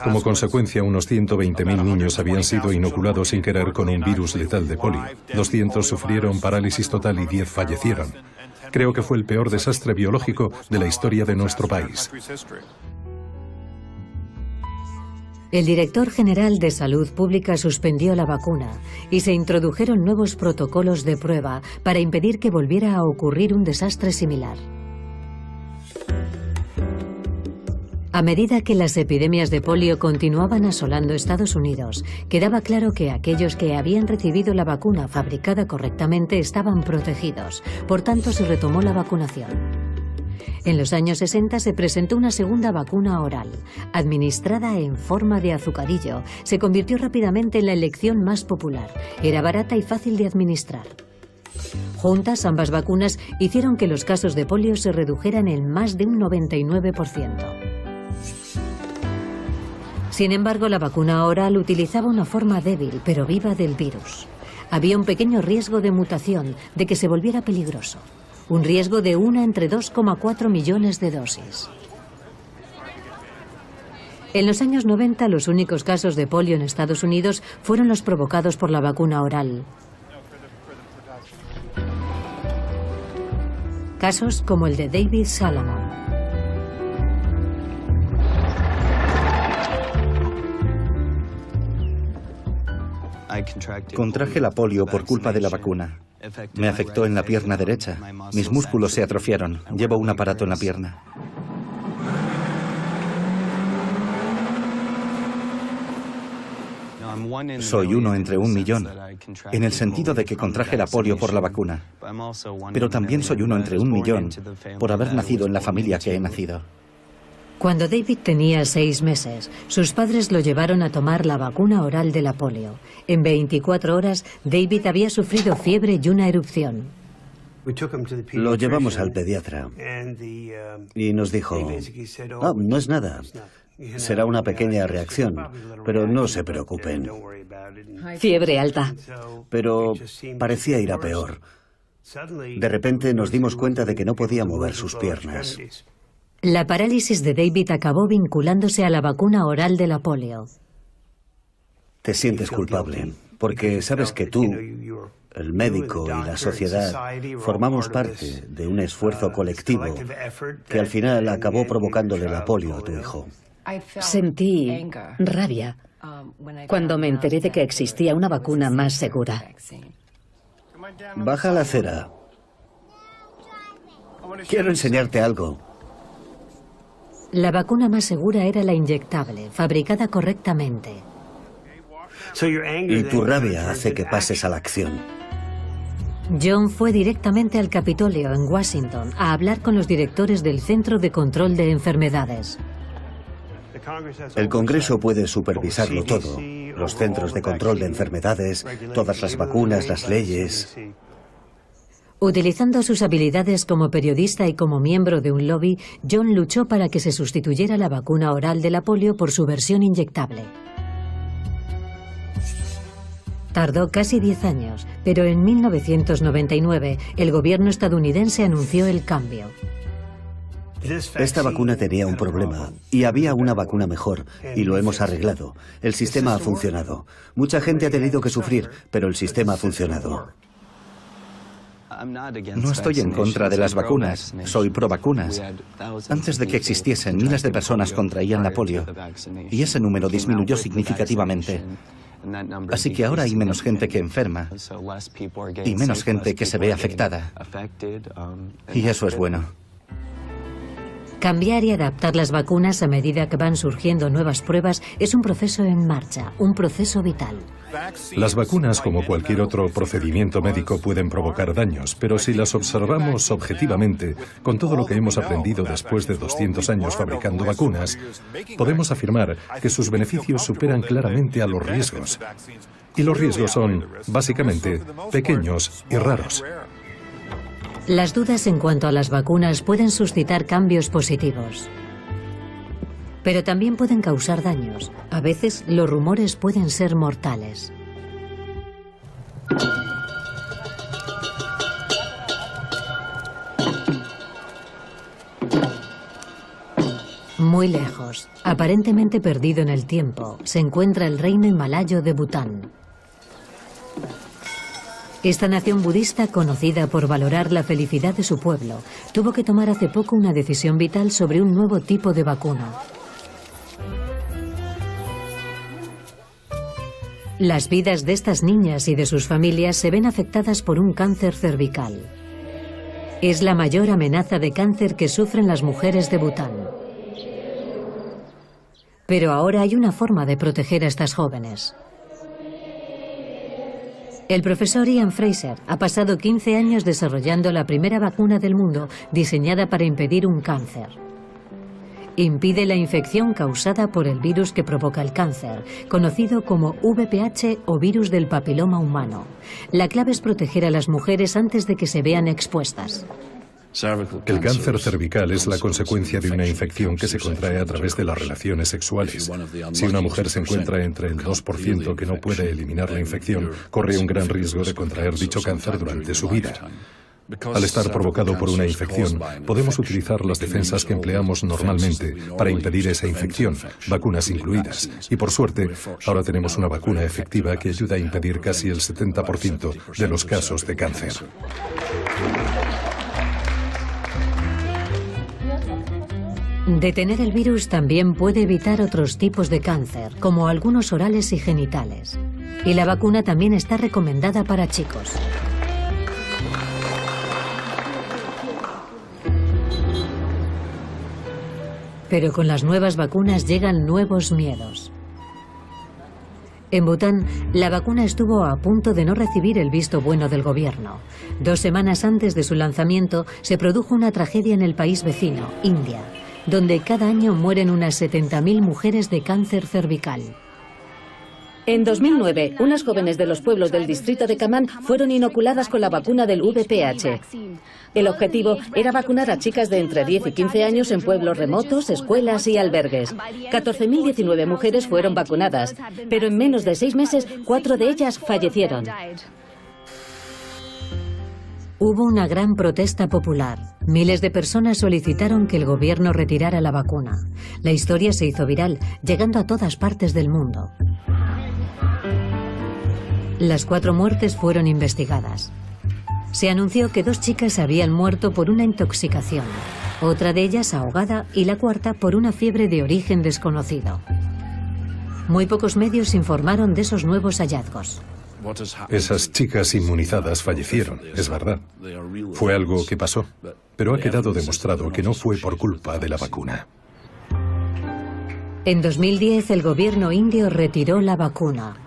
Como consecuencia, unos 120.000 niños habían sido inoculados sin querer con un virus letal de polio. 200 sufrieron parálisis total y 10 fallecieron. Creo que fue el peor desastre biológico de la historia de nuestro país. El director general de Salud Pública suspendió la vacuna y se introdujeron nuevos protocolos de prueba para impedir que volviera a ocurrir un desastre similar. A medida que las epidemias de polio continuaban asolando Estados Unidos, quedaba claro que aquellos que habían recibido la vacuna fabricada correctamente estaban protegidos. Por tanto, se retomó la vacunación. En los años 60 se presentó una segunda vacuna oral. Administrada en forma de azucarillo, se convirtió rápidamente en la elección más popular. Era barata y fácil de administrar. Juntas, ambas vacunas hicieron que los casos de polio se redujeran en más de un 99%. Sin embargo, la vacuna oral utilizaba una forma débil pero viva del virus. Había un pequeño riesgo de mutación, de que se volviera peligroso. Un riesgo de 1 entre 2,4 millones de dosis. En los años 90, los únicos casos de polio en Estados Unidos fueron los provocados por la vacuna oral. Casos como el de David Salomon. Contraje la polio por culpa de la vacuna. Me afectó en la pierna derecha. Mis músculos se atrofiaron. Llevo un aparato en la pierna. Soy 1 entre 1 millón, en el sentido de que contraje la polio por la vacuna. Pero también soy 1 entre 1 millón por haber nacido en la familia que he nacido. Cuando David tenía 6 meses, sus padres lo llevaron a tomar la vacuna oral de la polio. En 24 horas, David había sufrido fiebre y una erupción. Lo llevamos al pediatra y nos dijo, no es nada, será una pequeña reacción, pero no se preocupen. Fiebre alta. Pero parecía ir a peor. De repente nos dimos cuenta de que no podía mover sus piernas. La parálisis de David acabó vinculándose a la vacuna oral de la polio. Te sientes culpable, porque sabes que tú, el médico y la sociedad, formamos parte de un esfuerzo colectivo que al final acabó provocándole la polio a tu hijo. Sentí rabia cuando me enteré de que existía una vacuna más segura. Baja la acera. Quiero enseñarte algo. La vacuna más segura era la inyectable, fabricada correctamente. Y tu rabia hace que pases a la acción. John fue directamente al Capitolio, en Washington, a hablar con los directores del Centro de Control de Enfermedades. El Congreso puede supervisarlo todo. Los centros de control de enfermedades, todas las vacunas, las leyes. Utilizando sus habilidades como periodista y como miembro de un lobby, John luchó para que se sustituyera la vacuna oral de la polio por su versión inyectable. Tardó casi 10 años, pero en 1999 el gobierno estadounidense anunció el cambio. Esta vacuna tenía un problema y había una vacuna mejor y lo hemos arreglado. El sistema ha funcionado. Mucha gente ha tenido que sufrir, pero el sistema ha funcionado. No estoy en contra de las vacunas, soy pro vacunas. Antes de que existiesen, miles de personas contraían la polio y ese número disminuyó significativamente. Así que ahora hay menos gente que enferma y menos gente que se ve afectada. Y eso es bueno. Cambiar y adaptar las vacunas a medida que van surgiendo nuevas pruebas es un proceso en marcha, un proceso vital. Las vacunas, como cualquier otro procedimiento médico, pueden provocar daños, pero si las observamos objetivamente, con todo lo que hemos aprendido después de 200 años fabricando vacunas, podemos afirmar que sus beneficios superan claramente a los riesgos. Y los riesgos son, básicamente, pequeños y raros. Las dudas en cuanto a las vacunas pueden suscitar cambios positivos, pero también pueden causar daños. A veces los rumores pueden ser mortales. Muy lejos, aparentemente perdido en el tiempo, se encuentra el reino himalayo de Bután. Esta nación budista, conocida por valorar la felicidad de su pueblo, tuvo que tomar hace poco una decisión vital sobre un nuevo tipo de vacuna. Las vidas de estas niñas y de sus familias se ven afectadas por un cáncer cervical. Es la mayor amenaza de cáncer que sufren las mujeres de Bután. Pero ahora hay una forma de proteger a estas jóvenes. El profesor Ian Fraser ha pasado 15 años desarrollando la primera vacuna del mundo diseñada para impedir un cáncer. Impide la infección causada por el virus que provoca el cáncer, conocido como VPH o virus del papiloma humano. La clave es proteger a las mujeres antes de que se vean expuestas. El cáncer cervical es la consecuencia de una infección que se contrae a través de las relaciones sexuales. Si una mujer se encuentra entre el 2% que no puede eliminar la infección, corre un gran riesgo de contraer dicho cáncer durante su vida. Al estar provocado por una infección, podemos utilizar las defensas que empleamos normalmente para impedir esa infección, vacunas incluidas. Y por suerte, ahora tenemos una vacuna efectiva que ayuda a impedir casi el 70% de los casos de cáncer. Detener el virus también puede evitar otros tipos de cáncer, como algunos orales y genitales. Y la vacuna también está recomendada para chicos. Pero con las nuevas vacunas llegan nuevos miedos. En Bután, la vacuna estuvo a punto de no recibir el visto bueno del gobierno. 2 semanas antes de su lanzamiento, se produjo una tragedia en el país vecino, India, donde cada año mueren unas 70.000 mujeres de cáncer cervical. En 2009, unas jóvenes de los pueblos del distrito de Kaman fueron inoculadas con la vacuna del VPH. El objetivo era vacunar a chicas de entre 10 y 15 años en pueblos remotos, escuelas y albergues. 14.019 mujeres fueron vacunadas, pero en menos de 6 meses, 4 de ellas fallecieron. Hubo una gran protesta popular. Miles de personas solicitaron que el gobierno retirara la vacuna. La historia se hizo viral, llegando a todas partes del mundo. Las 4 muertes fueron investigadas. Se anunció que 2 chicas habían muerto por una intoxicación, otra de ellas ahogada y la cuarta por una fiebre de origen desconocido. Muy pocos medios informaron de esos nuevos hallazgos. Esas chicas inmunizadas fallecieron, es verdad. Fue algo que pasó, pero ha quedado demostrado que no fue por culpa de la vacuna. En 2010, el gobierno indio retiró la vacuna.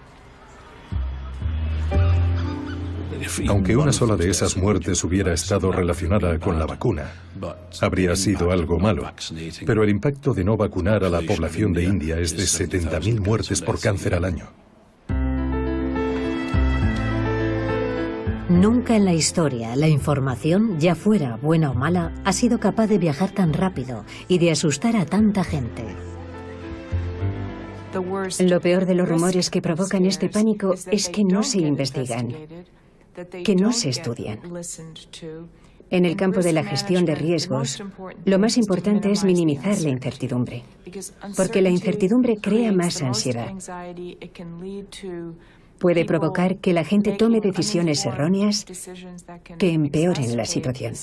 Aunque una sola de esas muertes hubiera estado relacionada con la vacuna, habría sido algo malo. Pero el impacto de no vacunar a la población de India es de 70.000 muertes por cáncer al año. Nunca en la historia la información, ya fuera buena o mala, ha sido capaz de viajar tan rápido y de asustar a tanta gente. Lo peor de los rumores que provocan este pánico es que no se investigan, que no se estudian. En el campo de la gestión de riesgos, lo más importante es minimizar la incertidumbre, porque la incertidumbre crea más ansiedad. puede provocar que la gente tome decisiones erróneas que empeoren la situación.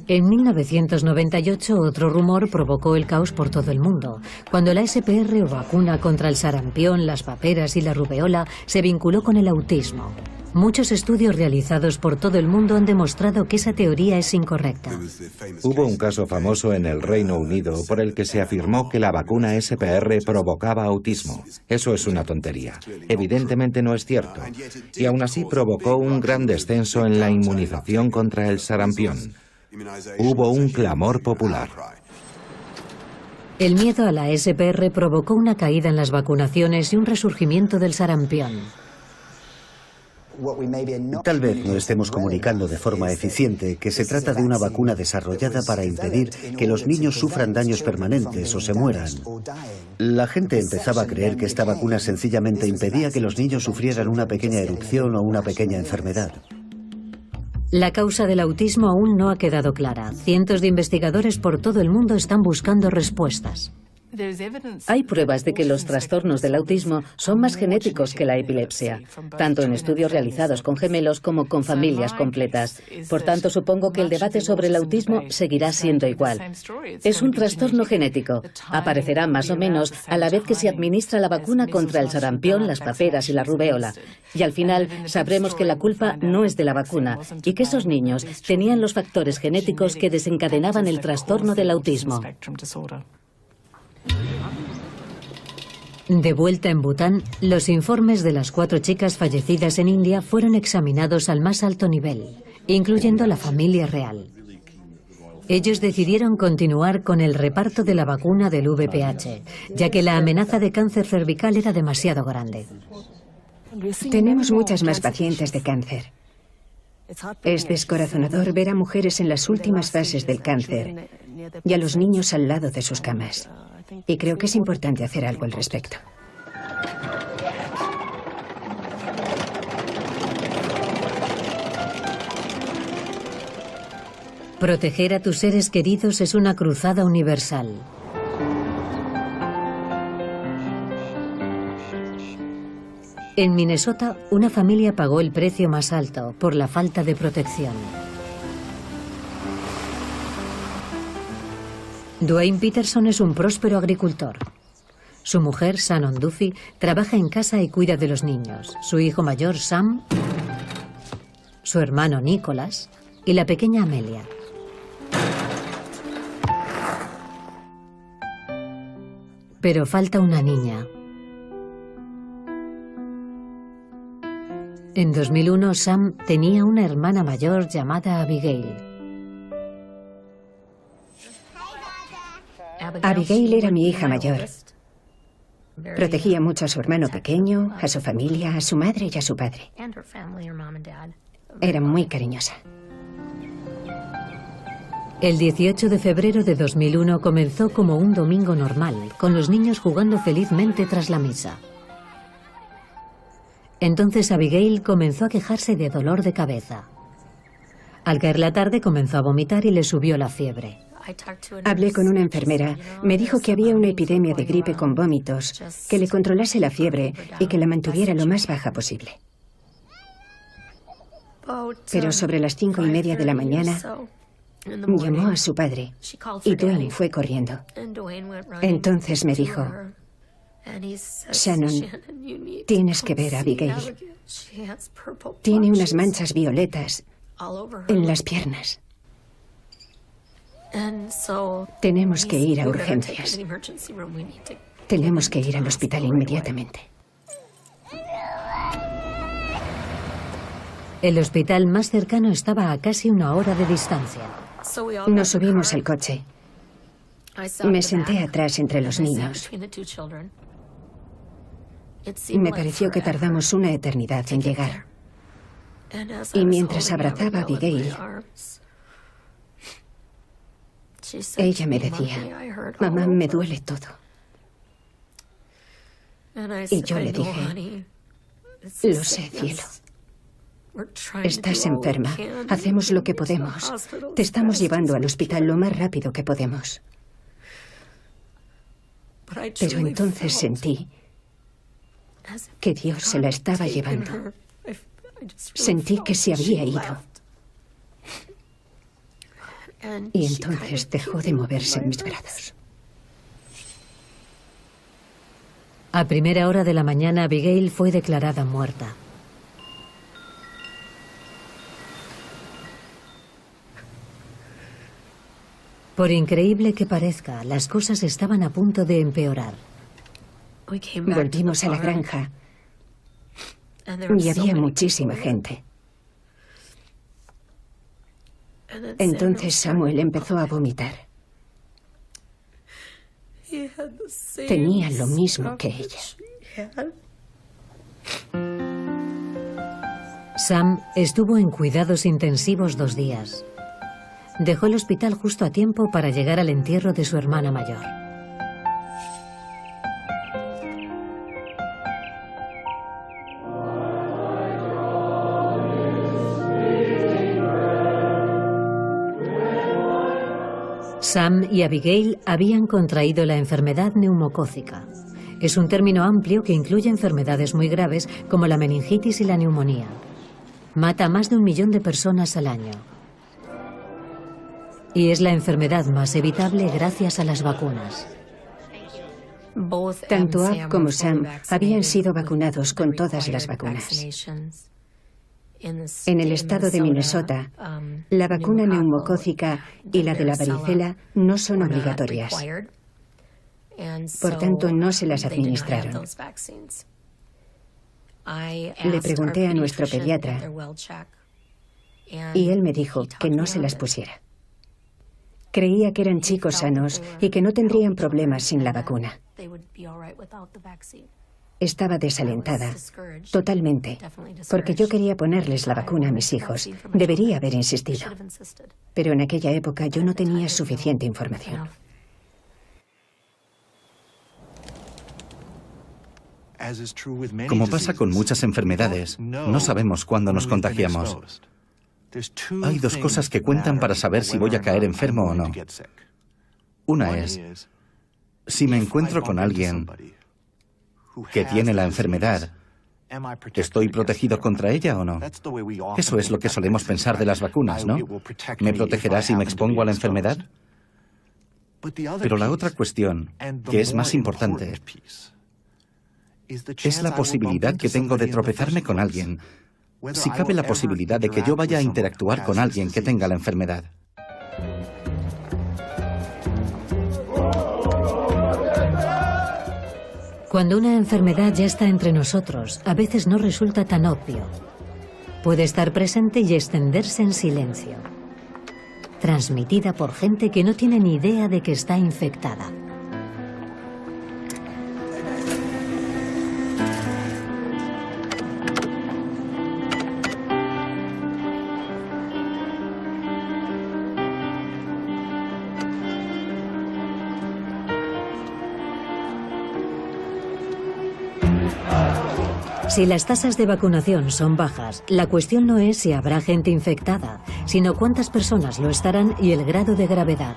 En 1998, otro rumor provocó el caos por todo el mundo, cuando la SPR o vacuna contra el sarampión, las paperas y la rubeola se vinculó con el autismo. Muchos estudios realizados por todo el mundo han demostrado que esa teoría es incorrecta. Hubo un caso famoso en el Reino Unido por el que se afirmó que la vacuna SPR provocaba autismo. Eso es una tontería. Evidentemente no es cierto. Y aún así provocó un gran descenso en la inmunización contra el sarampión. Hubo un clamor popular. El miedo a la SPR provocó una caída en las vacunaciones y un resurgimiento del sarampión. Tal vez no estemos comunicando de forma eficiente que se trata de una vacuna desarrollada para impedir que los niños sufran daños permanentes o se mueran. La gente empezaba a creer que esta vacuna sencillamente impedía que los niños sufrieran una pequeña erupción o una pequeña enfermedad. La causa del autismo aún no ha quedado clara. Cientos de investigadores por todo el mundo están buscando respuestas. Hay pruebas de que los trastornos del autismo son más genéticos que la epilepsia, tanto en estudios realizados con gemelos como con familias completas. Por tanto, supongo que el debate sobre el autismo seguirá siendo igual. Es un trastorno genético. Aparecerá más o menos a la vez que se administra la vacuna contra el sarampión, las paperas y la rubeola. Y al final sabremos que la culpa no es de la vacuna y que esos niños tenían los factores genéticos que desencadenaban el trastorno del autismo. De vuelta en Bután, los informes de las 4 chicas fallecidas en India fueron examinados al más alto nivel, incluyendo la familia real. Ellos decidieron continuar con el reparto de la vacuna del VPH, ya que la amenaza de cáncer cervical era demasiado grande. Tenemos muchas más pacientes de cáncer. Es descorazonador ver a mujeres en las últimas fases del cáncer y a los niños al lado de sus camas. Y creo que es importante hacer algo al respecto. Proteger a tus seres queridos es una cruzada universal. En Minnesota, una familia pagó el precio más alto por la falta de protección. Dwayne Peterson es un próspero agricultor. Su mujer, Shannon Duffy, trabaja en casa y cuida de los niños. Su hijo mayor, Sam, su hermano Nicholas y la pequeña Amelia. Pero falta una niña. En 2001, Sam tenía una hermana mayor llamada Abigail. Abigail era mi hija mayor. Protegía mucho a su hermano pequeño, a su familia, a su madre y a su padre. Era muy cariñosa. El 18 de febrero de 2001 comenzó como un domingo normal, con los niños jugando felizmente tras la misa. Entonces Abigail comenzó a quejarse de dolor de cabeza. Al caer la tarde comenzó a vomitar y le subió la fiebre. Hablé con una enfermera. Me dijo que había una epidemia de gripe con vómitos, que le controlase la fiebre y que la mantuviera lo más baja posible. Pero sobre las 5:30 de la mañana, llamó a su padre y Dwayne fue corriendo. Entonces me dijo: Shannon, tienes que ver a Abigail. Tiene unas manchas violetas en las piernas. Tenemos que ir a urgencias. Tenemos que ir al hospital inmediatamente. El hospital más cercano estaba a casi 1 hora de distancia. Nos subimos al coche. Me senté atrás entre los niños. Me pareció que tardamos una eternidad en llegar. Y mientras abrazaba a Abigail, ella me decía: mamá, me duele todo. Y yo le dije: lo sé, cielo. Estás enferma. Hacemos lo que podemos. Te estamos llevando al hospital lo más rápido que podemos. Pero entonces sentí que Dios se la estaba llevando. Sentí que se había ido. Y entonces dejó de moverse en mis brazos. A primera hora de la mañana, Abigail fue declarada muerta. Por increíble que parezca, las cosas estaban a punto de empeorar. Volvimos a la granja y había muchísima gente. Entonces Samuel empezó a vomitar. Tenía lo mismo que ella. Sam estuvo en cuidados intensivos 2 días. Dejó el hospital justo a tiempo para llegar al entierro de su hermana mayor. Sam y Abigail habían contraído la enfermedad neumocócica. Es un término amplio que incluye enfermedades muy graves como la meningitis y la neumonía. Mata a más de 1 millón de personas al año. Y es la enfermedad más evitable gracias a las vacunas. Tanto Ab como Sam habían sido vacunados con todas las vacunas. En el estado de Minnesota, la vacuna neumocócica y la de la varicela no son obligatorias. Por tanto, no se las administraron. Le pregunté a nuestro pediatra y él me dijo que no se las pusiera. Creía que eran chicos sanos y que no tendrían problemas sin la vacuna. Estaba desalentada, totalmente, porque yo quería ponerles la vacuna a mis hijos. Debería haber insistido. Pero en aquella época yo no tenía suficiente información. Como pasa con muchas enfermedades, no sabemos cuándo nos contagiamos. Hay 2 cosas que cuentan para saber si voy a caer enfermo o no. Una es, si me encuentro con alguien que tiene la enfermedad, ¿estoy protegido contra ella o no? Eso es lo que solemos pensar de las vacunas, ¿no? ¿Me protegerá si me expongo a la enfermedad? Pero la otra cuestión, que es más importante, es la posibilidad que tengo de tropezarme con alguien, si cabe la posibilidad de que yo vaya a interactuar con alguien que tenga la enfermedad. Cuando una enfermedad ya está entre nosotros, a veces no resulta tan obvio. Puede estar presente y extenderse en silencio, transmitida por gente que no tiene ni idea de que está infectada. Si las tasas de vacunación son bajas, la cuestión no es si habrá gente infectada, sino cuántas personas lo estarán y el grado de gravedad.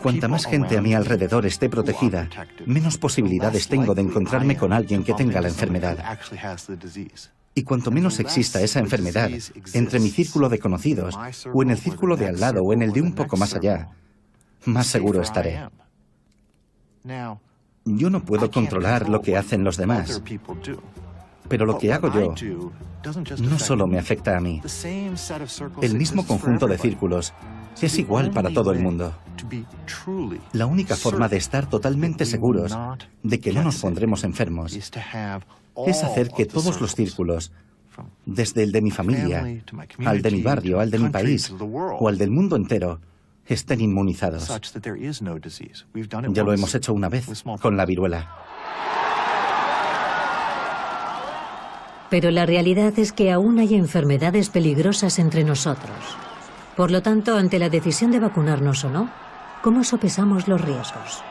Cuanta más gente a mi alrededor esté protegida, menos posibilidades tengo de encontrarme con alguien que tenga la enfermedad. Y cuanto menos exista esa enfermedad entre mi círculo de conocidos, o en el círculo de al lado, o en el de un poco más allá, más seguro estaré. Yo no puedo controlar lo que hacen los demás, pero lo que hago yo no solo me afecta a mí. El mismo conjunto de círculos es igual para todo el mundo. La única forma de estar totalmente seguros de que no nos pondremos enfermos es hacer que todos los círculos, desde el de mi familia, al de mi barrio, al de mi país o al del mundo entero, estén inmunizados. Ya lo hemos hecho una vez con la viruela. Pero la realidad es que aún hay enfermedades peligrosas entre nosotros. Por lo tanto, ante la decisión de vacunarnos o no, ¿cómo sopesamos los riesgos?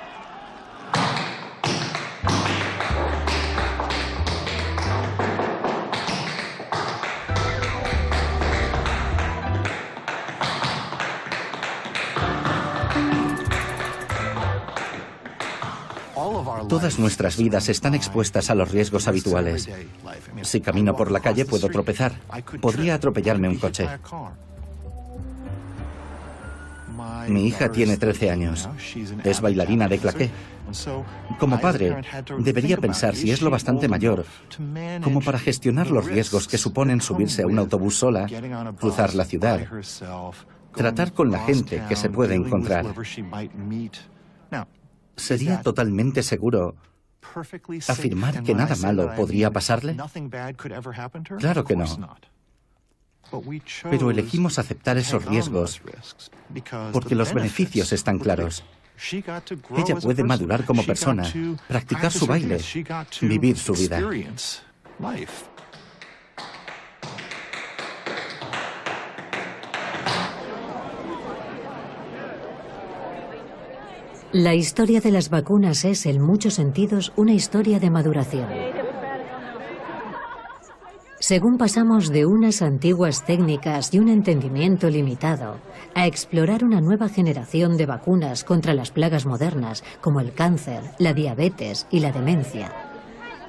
Todas nuestras vidas están expuestas a los riesgos habituales. Si camino por la calle puedo tropezar. Podría atropellarme un coche. Mi hija tiene 13 años. Es bailarina de claqué. Como padre, debería pensar si es lo bastante mayor como para gestionar los riesgos que suponen subirse a un autobús sola, cruzar la ciudad, tratar con la gente que se puede encontrar. ¿Sería totalmente seguro afirmar que nada malo podría pasarle? Claro que no. Pero elegimos aceptar esos riesgos porque los beneficios están claros. Ella puede madurar como persona, practicar su baile, vivir su vida. La historia de las vacunas es, en muchos sentidos, una historia de maduración. Según pasamos de unas antiguas técnicas y un entendimiento limitado a explorar una nueva generación de vacunas contra las plagas modernas como el cáncer, la diabetes y la demencia,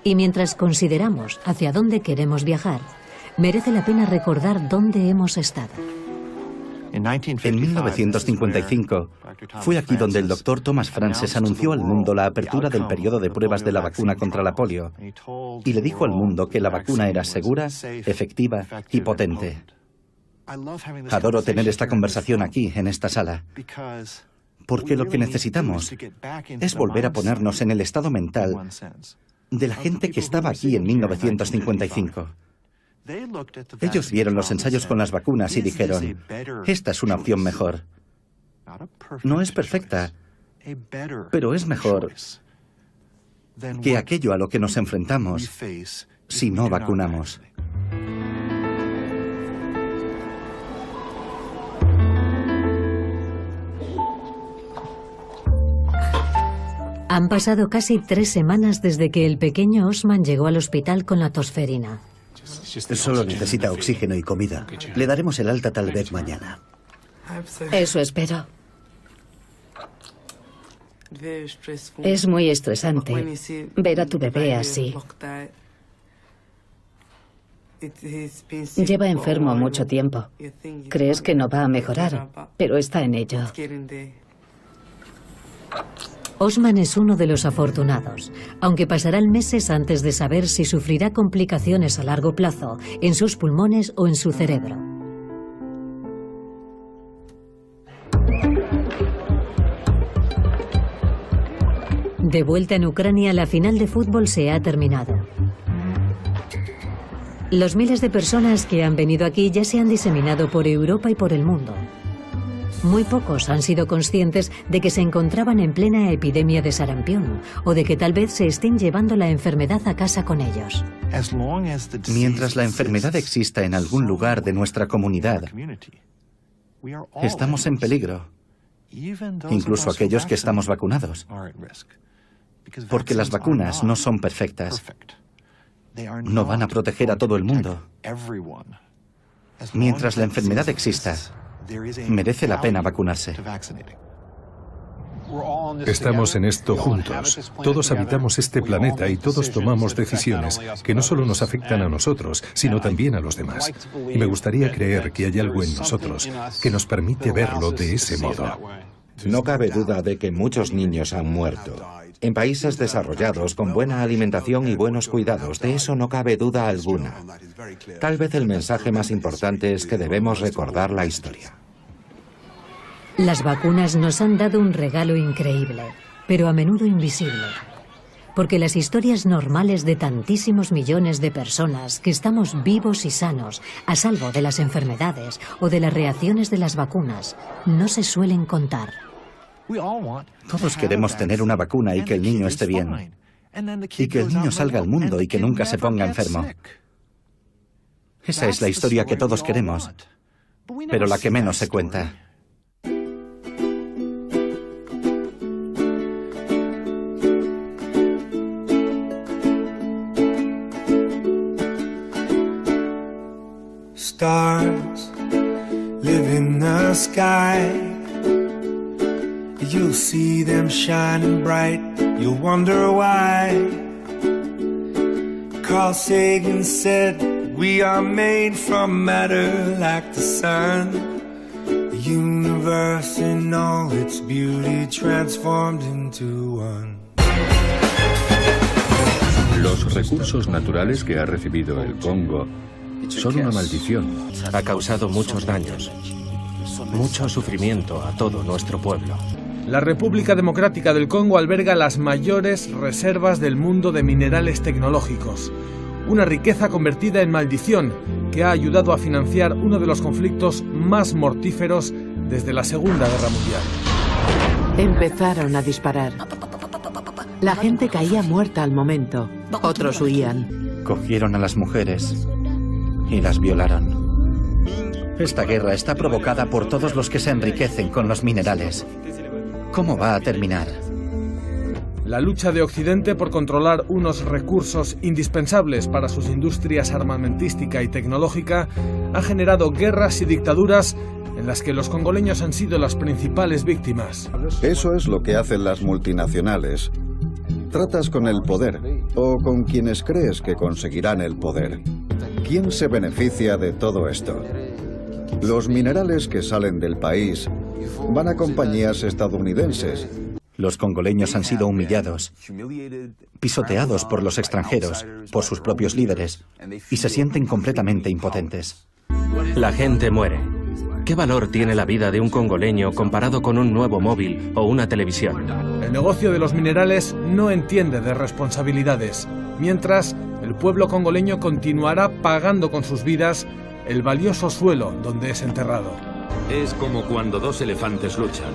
y mientras consideramos hacia dónde queremos viajar, merece la pena recordar dónde hemos estado. En 1955 fue aquí donde el doctor Thomas Francis anunció al mundo la apertura del periodo de pruebas de la vacuna contra la polio y le dijo al mundo que la vacuna era segura, efectiva y potente. Adoro tener esta conversación aquí, en esta sala, porque lo que necesitamos es volver a ponernos en el estado mental de la gente que estaba aquí en 1955. Ellos vieron los ensayos con las vacunas y dijeron, esta es una opción mejor. No es perfecta, pero es mejor que aquello a lo que nos enfrentamos si no vacunamos. Han pasado casi 3 semanas desde que el pequeño Osman llegó al hospital con la tosferina. Solo necesita oxígeno y comida. Le daremos el alta tal vez mañana. Eso espero. Es muy estresante ver a tu bebé así. Lleva enfermo mucho tiempo. Crees que no va a mejorar, pero está en ello. Osman es uno de los afortunados, aunque pasarán meses antes de saber si sufrirá complicaciones a largo plazo en sus pulmones o en su cerebro. De vuelta en Ucrania, la final de fútbol se ha terminado. Los miles de personas que han venido aquí ya se han diseminado por Europa y por el mundo. Muy pocos han sido conscientes de que se encontraban en plena epidemia de sarampión o de que tal vez se estén llevando la enfermedad a casa con ellos. Mientras la enfermedad exista en algún lugar de nuestra comunidad, estamos en peligro, incluso aquellos que estamos vacunados, porque las vacunas no son perfectas. No van a proteger a todo el mundo. Mientras la enfermedad exista, merece la pena vacunarse. Estamos en esto juntos. Todos habitamos este planeta y todos tomamos decisiones que no solo nos afectan a nosotros, sino también a los demás. Y me gustaría creer que hay algo en nosotros que nos permite verlo de ese modo. No cabe duda de que muchos niños han muerto. En países desarrollados, con buena alimentación y buenos cuidados, de eso no cabe duda alguna. Tal vez el mensaje más importante es que debemos recordar la historia. Las vacunas nos han dado un regalo increíble, pero a menudo invisible. Porque las historias normales de tantísimos millones de personas que estamos vivos y sanos, a salvo de las enfermedades o de las reacciones de las vacunas, no se suelen contar. Todos queremos tener una vacuna y que el niño esté bien. Y que el niño salga al mundo y que nunca se ponga enfermo. Esa es la historia que todos queremos, pero la que menos se cuenta. Stars live in the sky. You'll see them shining bright you'll wonder why. Carl Sagan said we are made from matter like the sun. The universe in all its beauty transformed into one. Los recursos naturales que ha recibido el Congo son una maldición. Ha causado muchos daños, mucho sufrimiento a todo nuestro pueblo. La República Democrática del Congo alberga las mayores reservas del mundo de minerales tecnológicos. Una riqueza convertida en maldición que ha ayudado a financiar uno de los conflictos más mortíferos desde la Segunda Guerra Mundial. Empezaron a disparar. La gente caía muerta al momento. Otros huían. Cogieron a las mujeres y las violaron. Esta guerra está provocada por todos los que se enriquecen con los minerales. ¿Cómo va a terminar? La lucha de Occidente por controlar unos recursos indispensables para sus industrias armamentística y tecnológica ha generado guerras y dictaduras en las que los congoleños han sido las principales víctimas. Eso es lo que hacen las multinacionales. Tratas con el poder o con quienes crees que conseguirán el poder. ¿Quién se beneficia de todo esto? Los minerales que salen del país van a compañías estadounidenses. Los congoleños han sido humillados, pisoteados por los extranjeros, por sus propios líderes, y se sienten completamente impotentes. La gente muere. ¿Qué valor tiene la vida de un congoleño comparado con un nuevo móvil o una televisión? El negocio de los minerales no entiende de responsabilidades, mientras el pueblo congoleño continuará pagando con sus vidas el valioso suelo donde es enterrado. Es como cuando dos elefantes luchan.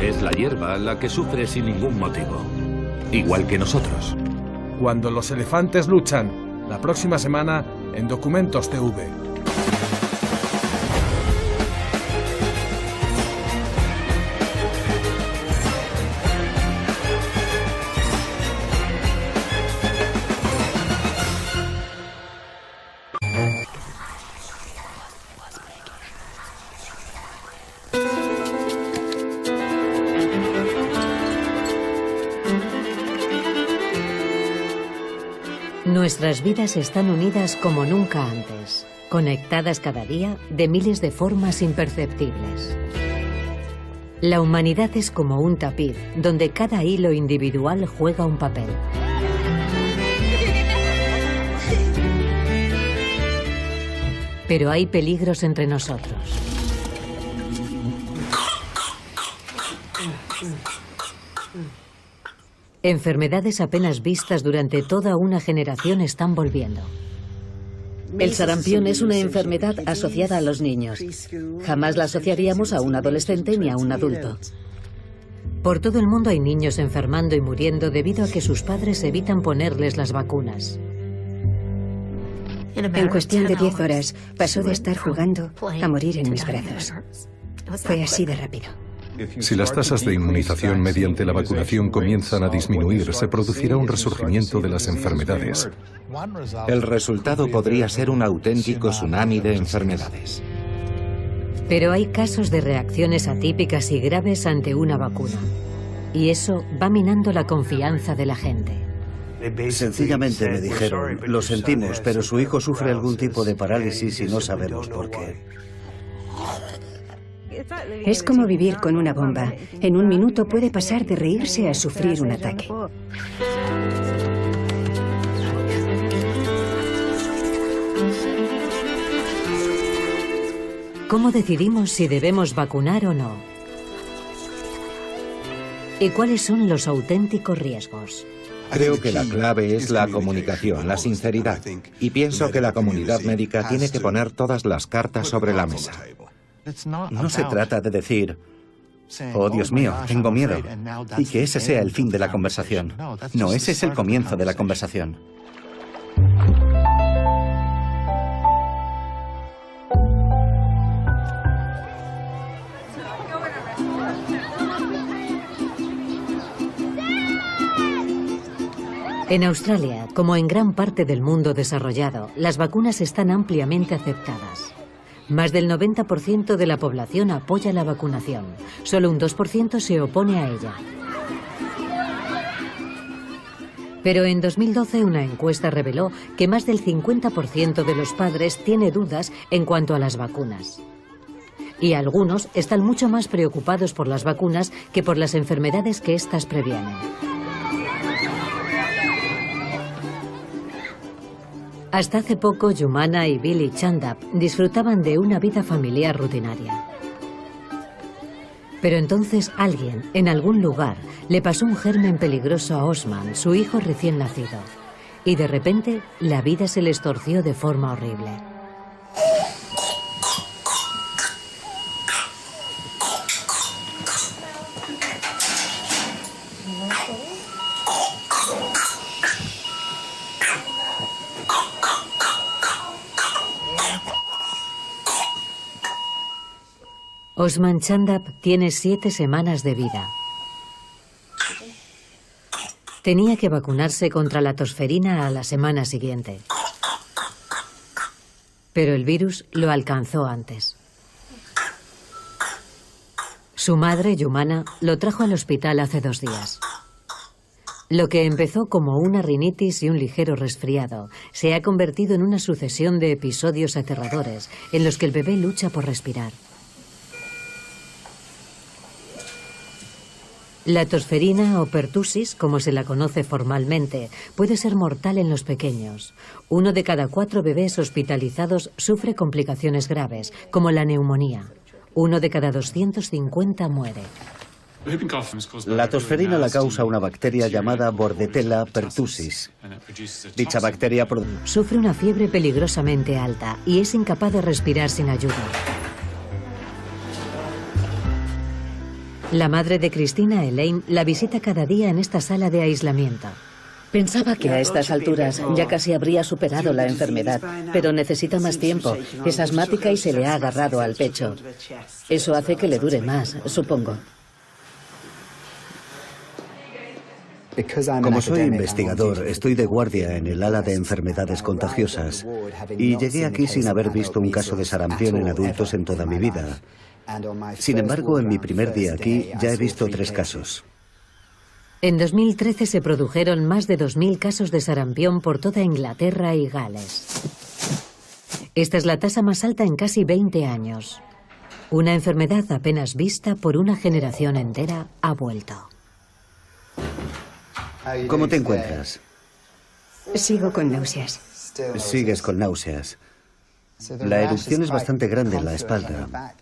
Es la hierba la que sufre sin ningún motivo, igual que nosotros. Cuando los elefantes luchan, la próxima semana en Documentos TV. Nuestras vidas están unidas como nunca antes, conectadas cada día de miles de formas imperceptibles. La humanidad es como un tapiz, donde cada hilo individual juega un papel. Pero hay peligros entre nosotros. Enfermedades apenas vistas durante toda una generación están volviendo. El sarampión es una enfermedad asociada a los niños. Jamás la asociaríamos a un adolescente ni a un adulto. Por todo el mundo hay niños enfermando y muriendo debido a que sus padres evitan ponerles las vacunas. En cuestión de 10 horas, pasó de estar jugando a morir en mis brazos. Fue así de rápido. Si las tasas de inmunización mediante la vacunación comienzan a disminuir, se producirá un resurgimiento de las enfermedades. El resultado podría ser un auténtico tsunami de enfermedades. Pero hay casos de reacciones atípicas y graves ante una vacuna. Y eso va minando la confianza de la gente. Sencillamente me dijeron, lo sentimos, pero su hijo sufre algún tipo de parálisis y no sabemos por qué. Es como vivir con una bomba. En un minuto puede pasar de reírse a sufrir un ataque. ¿Cómo decidimos si debemos vacunar o no? ¿Y cuáles son los auténticos riesgos? Creo que la clave es la comunicación, la sinceridad. Y pienso que la comunidad médica tiene que poner todas las cartas sobre la mesa. No se trata de decir, oh Dios mío, tengo miedo, y que ese sea el fin de la conversación. No, ese es el comienzo de la conversación. En Australia, como en gran parte del mundo desarrollado, las vacunas están ampliamente aceptadas. Más del 90% de la población apoya la vacunación. Solo un 2% se opone a ella. Pero en 2012 una encuesta reveló que más del 50% de los padres tiene dudas en cuanto a las vacunas. Y algunos están mucho más preocupados por las vacunas que por las enfermedades que éstas previenen. Hasta hace poco, Yumana y Billy Chandap disfrutaban de una vida familiar rutinaria. Pero entonces alguien, en algún lugar, le pasó un germen peligroso a Osman, su hijo recién nacido. Y de repente, la vida se les torció de forma horrible. Osman Chandap tiene 7 semanas de vida. Tenía que vacunarse contra la tosferina a la semana siguiente. Pero el virus lo alcanzó antes. Su madre, Yumana, lo trajo al hospital hace 2 días. Lo que empezó como una rinitis y un ligero resfriado se ha convertido en una sucesión de episodios aterradores en los que el bebé lucha por respirar. La tosferina o pertussis, como se la conoce formalmente, puede ser mortal en los pequeños. 1 de cada 4 bebés hospitalizados sufre complicaciones graves, como la neumonía. 1 de cada 250 muere. La tosferina la causa una bacteria llamada Bordetella pertussis. Dicha bacteria sufre una fiebre peligrosamente alta y es incapaz de respirar sin ayuda. La madre de Cristina, Elaine, la visita cada día en esta sala de aislamiento. Pensaba que a estas alturas ya casi habría superado la enfermedad, pero necesita más tiempo. Es asmática y se le ha agarrado al pecho. Eso hace que le dure más, supongo. Como soy investigador, estoy de guardia en el ala de enfermedades contagiosas y llegué aquí sin haber visto un caso de sarampión en adultos en toda mi vida. Sin embargo, en mi primer día aquí ya he visto 3 casos. En 2013 se produjeron más de 2000 casos de sarampión por toda Inglaterra y Gales. Esta es la tasa más alta en casi 20 años. Una enfermedad apenas vista por una generación entera ha vuelto. ¿Cómo te encuentras? Sigo con náuseas. Sigues con náuseas. La erupción es bastante grande en la espalda.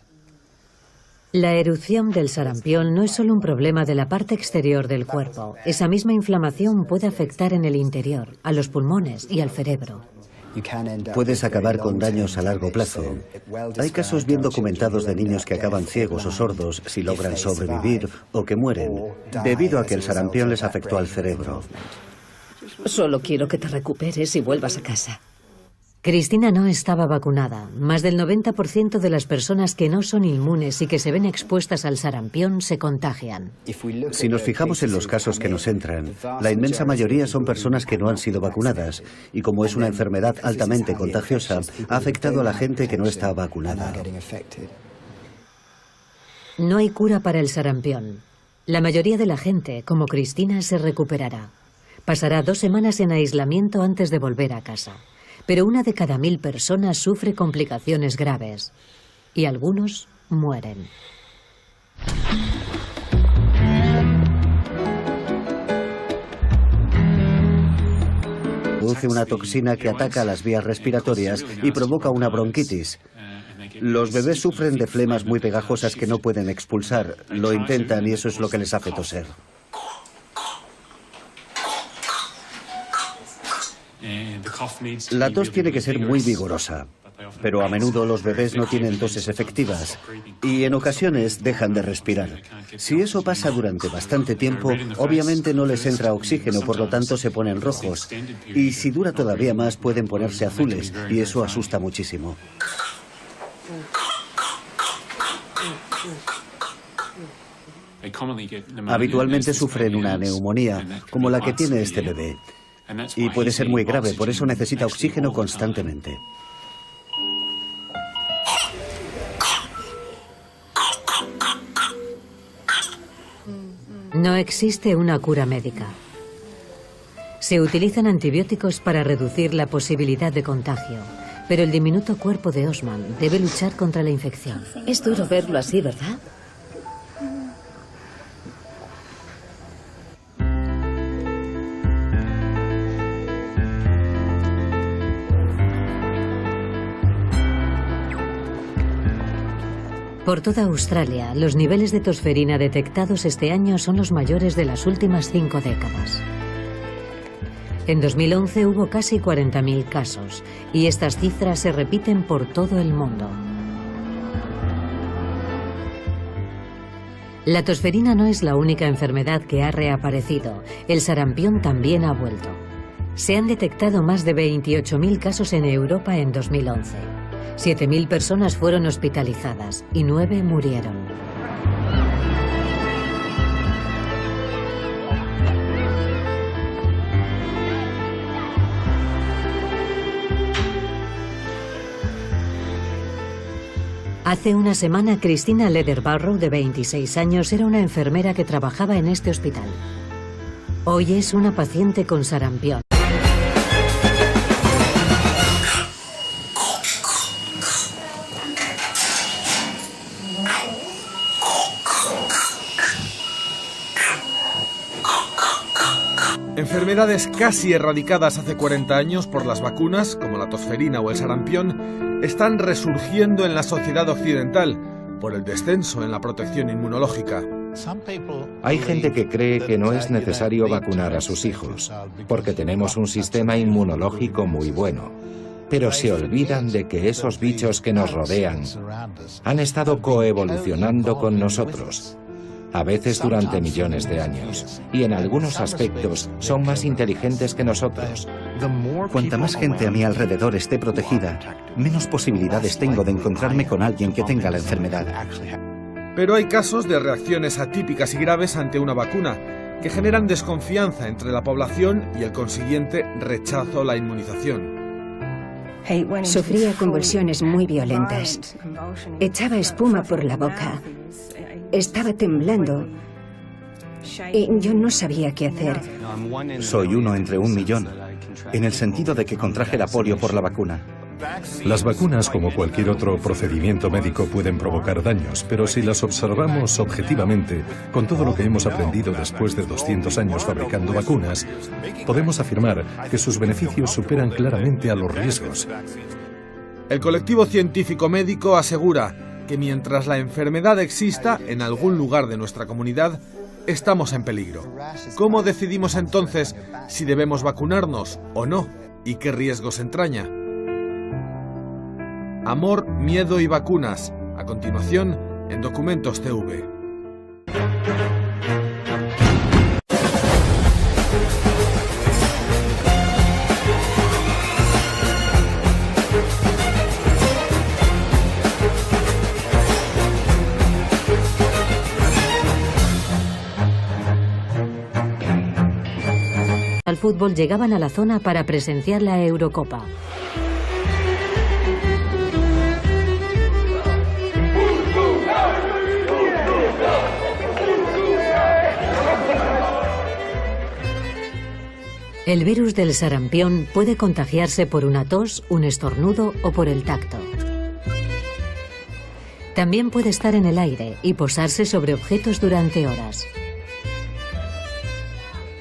La erupción del sarampión no es solo un problema de la parte exterior del cuerpo. Esa misma inflamación puede afectar en el interior, a los pulmones y al cerebro. Puedes acabar con daños a largo plazo. Hay casos bien documentados de niños que acaban ciegos o sordos si logran sobrevivir o que mueren, debido a que el sarampión les afectó al cerebro. Solo quiero que te recuperes y vuelvas a casa. Cristina no estaba vacunada. Más del 90% de las personas que no son inmunes y que se ven expuestas al sarampión se contagian. Si nos fijamos en los casos que nos entran, la inmensa mayoría son personas que no han sido vacunadas y como es una enfermedad altamente contagiosa, ha afectado a la gente que no está vacunada. No hay cura para el sarampión. La mayoría de la gente, como Cristina, se recuperará. Pasará 2 semanas en aislamiento antes de volver a casa. Pero 1 de cada 1000 personas sufre complicaciones graves y algunos mueren. Produce una toxina que ataca a las vías respiratorias y provoca una bronquitis. Los bebés sufren de flemas muy pegajosas que no pueden expulsar. Lo intentan y eso es lo que les hace toser. La tos tiene que ser muy vigorosa, pero a menudo los bebés no tienen toses efectivas y en ocasiones dejan de respirar. Si eso pasa durante bastante tiempo, obviamente no les entra oxígeno, por lo tanto se ponen rojos. Y si dura todavía más, pueden ponerse azules y eso asusta muchísimo. Habitualmente sufren una neumonía, como la que tiene este bebé. Y puede ser muy grave, por eso necesita oxígeno constantemente. No existe una cura médica. Se utilizan antibióticos para reducir la posibilidad de contagio, pero el diminuto cuerpo de Osman debe luchar contra la infección. Es duro verlo así, ¿verdad? Por toda Australia, los niveles de tosferina detectados este año son los mayores de las últimas 5 décadas. En 2011 hubo casi 40.000 casos, y estas cifras se repiten por todo el mundo. La tosferina no es la única enfermedad que ha reaparecido. El sarampión también ha vuelto. Se han detectado más de 28.000 casos en Europa en 2011. 7.000 personas fueron hospitalizadas y 9 murieron. Hace una semana, Cristina Lederbarrow, de 26 años, era una enfermera que trabajaba en este hospital. Hoy es una paciente con sarampión. Enfermedades casi erradicadas hace 40 años por las vacunas, como la tosferina o el sarampión, están resurgiendo en la sociedad occidental por el descenso en la protección inmunológica. Hay gente que cree que no es necesario vacunar a sus hijos, porque tenemos un sistema inmunológico muy bueno. Pero se olvidan de que esos bichos que nos rodean han estado coevolucionando con nosotros, a veces durante millones de años, y en algunos aspectos son más inteligentes que nosotros. Cuanta más gente a mi alrededor esté protegida, menos posibilidades tengo de encontrarme con alguien que tenga la enfermedad. Pero hay casos de reacciones atípicas y graves ante una vacuna, que generan desconfianza entre la población y el consiguiente rechazo a la inmunización. Sufría convulsiones muy violentas. Echaba espuma por la boca. Estaba temblando. Y yo no sabía qué hacer. Soy uno entre 1 millón, en el sentido de que contraje la polio por la vacuna. Las vacunas, como cualquier otro procedimiento médico, pueden provocar daños, pero si las observamos objetivamente, con todo lo que hemos aprendido después de 200 años fabricando vacunas, podemos afirmar que sus beneficios superan claramente a los riesgos. El colectivo científico médico asegura que mientras la enfermedad exista en algún lugar de nuestra comunidad, estamos en peligro. ¿Cómo decidimos entonces si debemos vacunarnos o no? ¿Y qué riesgos entraña? Amor, miedo y vacunas. A continuación, en Documentos TV. Al fútbol llegaban a la zona para presenciar la Eurocopa. El virus del sarampión puede contagiarse por una tos, un estornudo o por el tacto. También puede estar en el aire y posarse sobre objetos durante horas.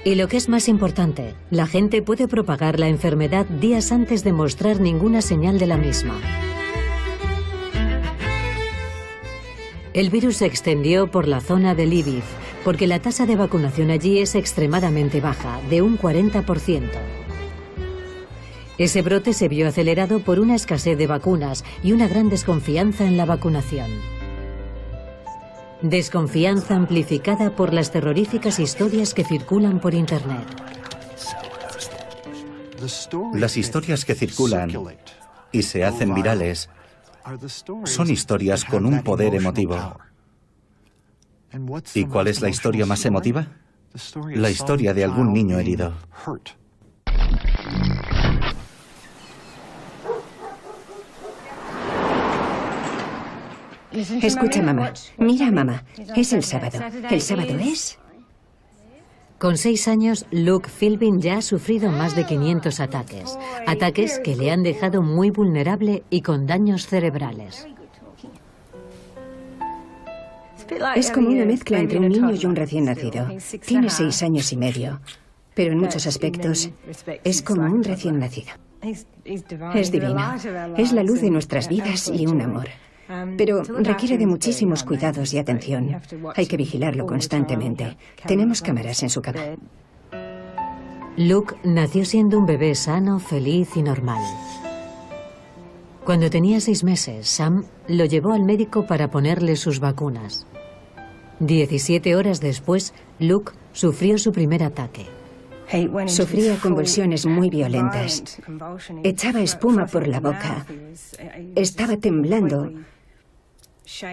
Y lo que es más importante, la gente puede propagar la enfermedad días antes de mostrar ninguna señal de la misma. El virus se extendió por la zona de Lviv, porque la tasa de vacunación allí es extremadamente baja, de un 40%. Ese brote se vio acelerado por una escasez de vacunas y una gran desconfianza en la vacunación. Desconfianza amplificada por las terroríficas historias que circulan por Internet. Las historias que circulan y se hacen virales son historias con un poder emotivo. ¿Y cuál es la historia más emotiva? La historia de algún niño herido. Escucha, mamá. Mira, mamá. Es el sábado. ¿El sábado es? Con 6 años, Luke Philbin ya ha sufrido más de 500 ataques. Ataques que le han dejado muy vulnerable y con daños cerebrales. Es como una mezcla entre un niño y un recién nacido. Tiene 6 años y medio, pero en muchos aspectos es como un recién nacido. Es divino. Es la luz de nuestras vidas y un amor. Pero requiere de muchísimos cuidados y atención. Hay que vigilarlo constantemente. Tenemos cámaras en su cama. Luke nació siendo un bebé sano, feliz y normal. Cuando tenía 6 meses, Sam lo llevó al médico para ponerle sus vacunas. 17 horas después, Luke sufrió su primer ataque. Sufría convulsiones muy violentas. Echaba espuma por la boca. Estaba temblando.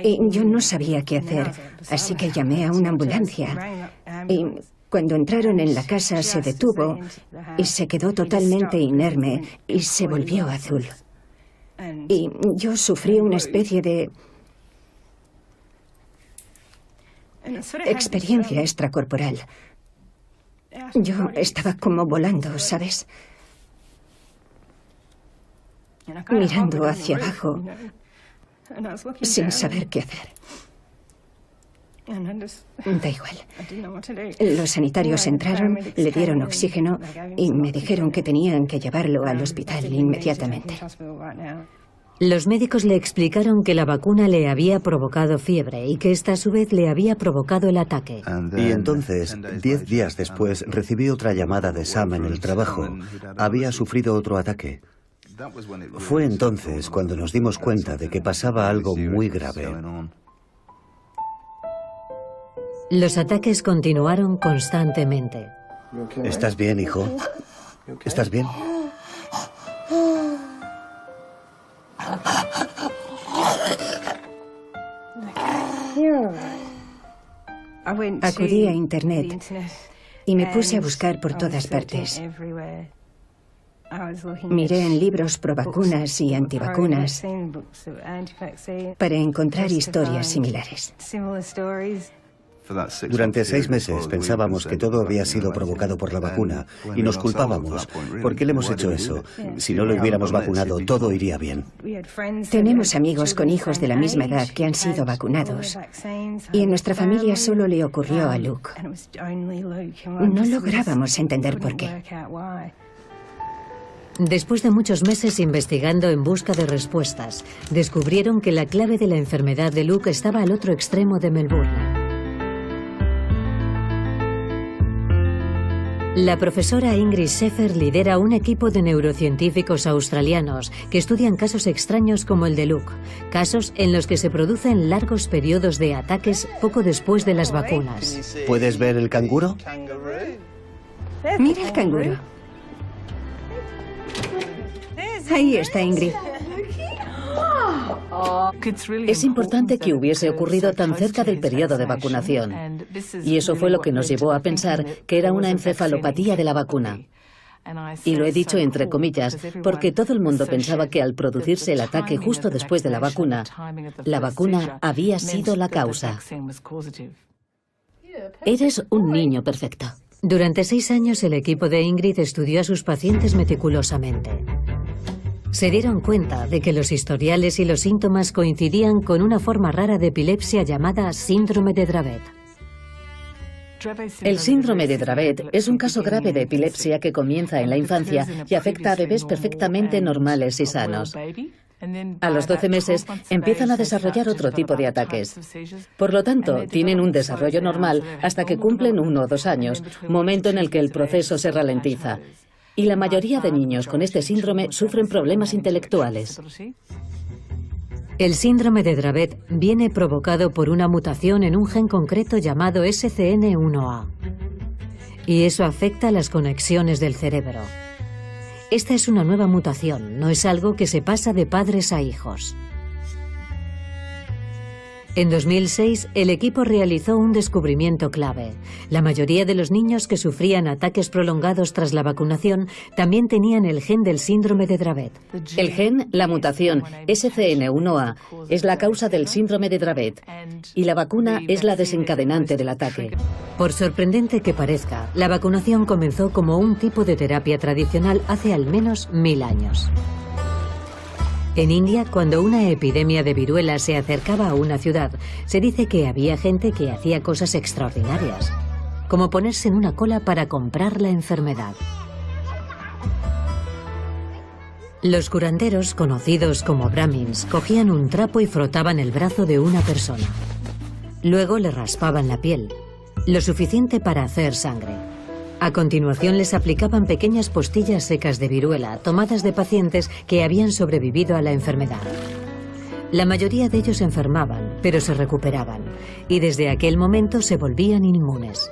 Y yo no sabía qué hacer, así que llamé a una ambulancia. Y cuando entraron en la casa se detuvo y se quedó totalmente inerme y se volvió azul. Y yo sufrí una especie de experiencia extracorporal. Yo estaba como volando, ¿sabes? Mirando hacia abajo, sin saber qué hacer. Da igual. Los sanitarios entraron, le dieron oxígeno y me dijeron que tenían que llevarlo al hospital inmediatamente. Los médicos le explicaron que la vacuna le había provocado fiebre y que esta a su vez le había provocado el ataque. Y entonces, 10 días después, recibí otra llamada de Sam en el trabajo. Había sufrido otro ataque. Fue entonces cuando nos dimos cuenta de que pasaba algo muy grave. Los ataques continuaron constantemente. ¿Estás bien, hijo? ¿Estás bien? Acudí a Internet y me puse a buscar por todas partes. Miré en libros pro vacunas y antivacunas para encontrar historias similares. Durante 6 meses pensábamos que todo había sido provocado por la vacuna y nos culpábamos. ¿Por qué le hemos hecho eso? Si no lo hubiéramos vacunado, todo iría bien. Tenemos amigos con hijos de la misma edad que han sido vacunados. Y en nuestra familia solo le ocurrió a Luke. No lográbamos entender por qué. Después de muchos meses investigando en busca de respuestas, descubrieron que la clave de la enfermedad de Luke estaba al otro extremo de Melbourne. La profesora Ingrid Scheffer lidera un equipo de neurocientíficos australianos que estudian casos extraños como el de Luke, casos en los que se producen largos periodos de ataques poco después de las vacunas. ¿Puedes ver el canguro? Mira el canguro. Ahí está Ingrid. Es importante que hubiese ocurrido tan cerca del periodo de vacunación. Y eso fue lo que nos llevó a pensar que era una encefalopatía de la vacuna. Y lo he dicho entre comillas, porque todo el mundo pensaba que al producirse el ataque justo después de la vacuna había sido la causa. Eres un niño perfecto. Durante 6 años el equipo de Ingrid estudió a sus pacientes meticulosamente. Se dieron cuenta de que los historiales y los síntomas coincidían con una forma rara de epilepsia llamada síndrome de Dravet. El síndrome de Dravet es un caso grave de epilepsia que comienza en la infancia y afecta a bebés perfectamente normales y sanos. A los 12 meses empiezan a desarrollar otro tipo de ataques. Por lo tanto, tienen un desarrollo normal hasta que cumplen 1 o 2 años, momento en el que el proceso se ralentiza. Y la mayoría de niños con este síndrome sufren problemas intelectuales. El síndrome de Dravet viene provocado por una mutación en un gen concreto llamado SCN1A. Y eso afecta las conexiones del cerebro. Esta es una nueva mutación, no es algo que se pasa de padres a hijos. En 2006, el equipo realizó un descubrimiento clave. La mayoría de los niños que sufrían ataques prolongados tras la vacunación también tenían el gen del síndrome de Dravet. El gen, la mutación SCN1A, es la causa del síndrome de Dravet y la vacuna es la desencadenante del ataque. Por sorprendente que parezca, la vacunación comenzó como un tipo de terapia tradicional hace al menos 1000 años. En India, cuando una epidemia de viruela se acercaba a una ciudad, se dice que había gente que hacía cosas extraordinarias, como ponerse en una cola para comprar la enfermedad. Los curanderos, conocidos como brahmins, cogían un trapo y frotaban el brazo de una persona. Luego le raspaban la piel, lo suficiente para hacer sangre. A continuación les aplicaban pequeñas postillas secas de viruela, tomadas de pacientes que habían sobrevivido a la enfermedad. La mayoría de ellos enfermaban, pero se recuperaban, y desde aquel momento se volvían inmunes.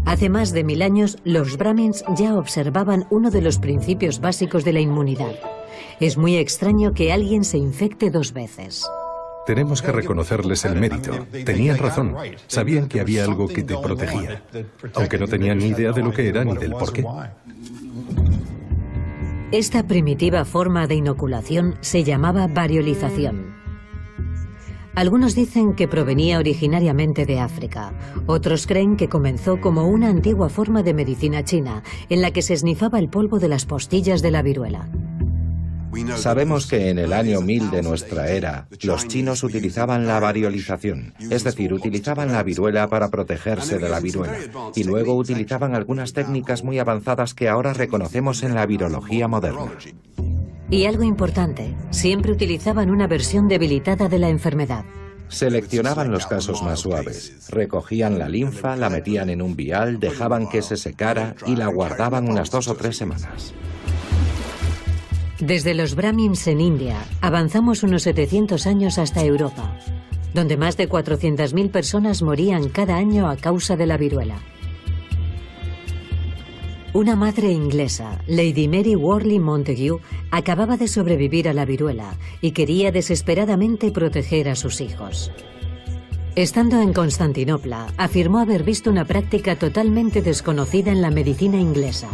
Hace más de 1000 años, los brahmins ya observaban uno de los principios básicos de la inmunidad. Es muy extraño que alguien se infecte 2 veces. Tenemos que reconocerles el mérito. Tenían razón. Sabían que había algo que te protegía, aunque no tenían ni idea de lo que era ni del por qué. Esta primitiva forma de inoculación se llamaba variolización. Algunos dicen que provenía originariamente de África. Otros creen que comenzó como una antigua forma de medicina china, en la que se esnifaba el polvo de las postillas de la viruela. Sabemos que en el año 1000 de nuestra era, los chinos utilizaban la variolización, es decir, utilizaban la viruela para protegerse de la viruela, y luego utilizaban algunas técnicas muy avanzadas que ahora reconocemos en la virología moderna. Y algo importante, siempre utilizaban una versión debilitada de la enfermedad. Seleccionaban los casos más suaves, recogían la linfa, la metían en un vial, dejaban que se secara y la guardaban unas 2 o 3 semanas. Desde los brahmins en India, avanzamos unos 700 años hasta Europa, donde más de 400.000 personas morían cada año a causa de la viruela. Una madre inglesa, Lady Mary Worley Montagu, acababa de sobrevivir a la viruela y quería desesperadamente proteger a sus hijos. Estando en Constantinopla, afirmó haber visto una práctica totalmente desconocida en la medicina inglesa.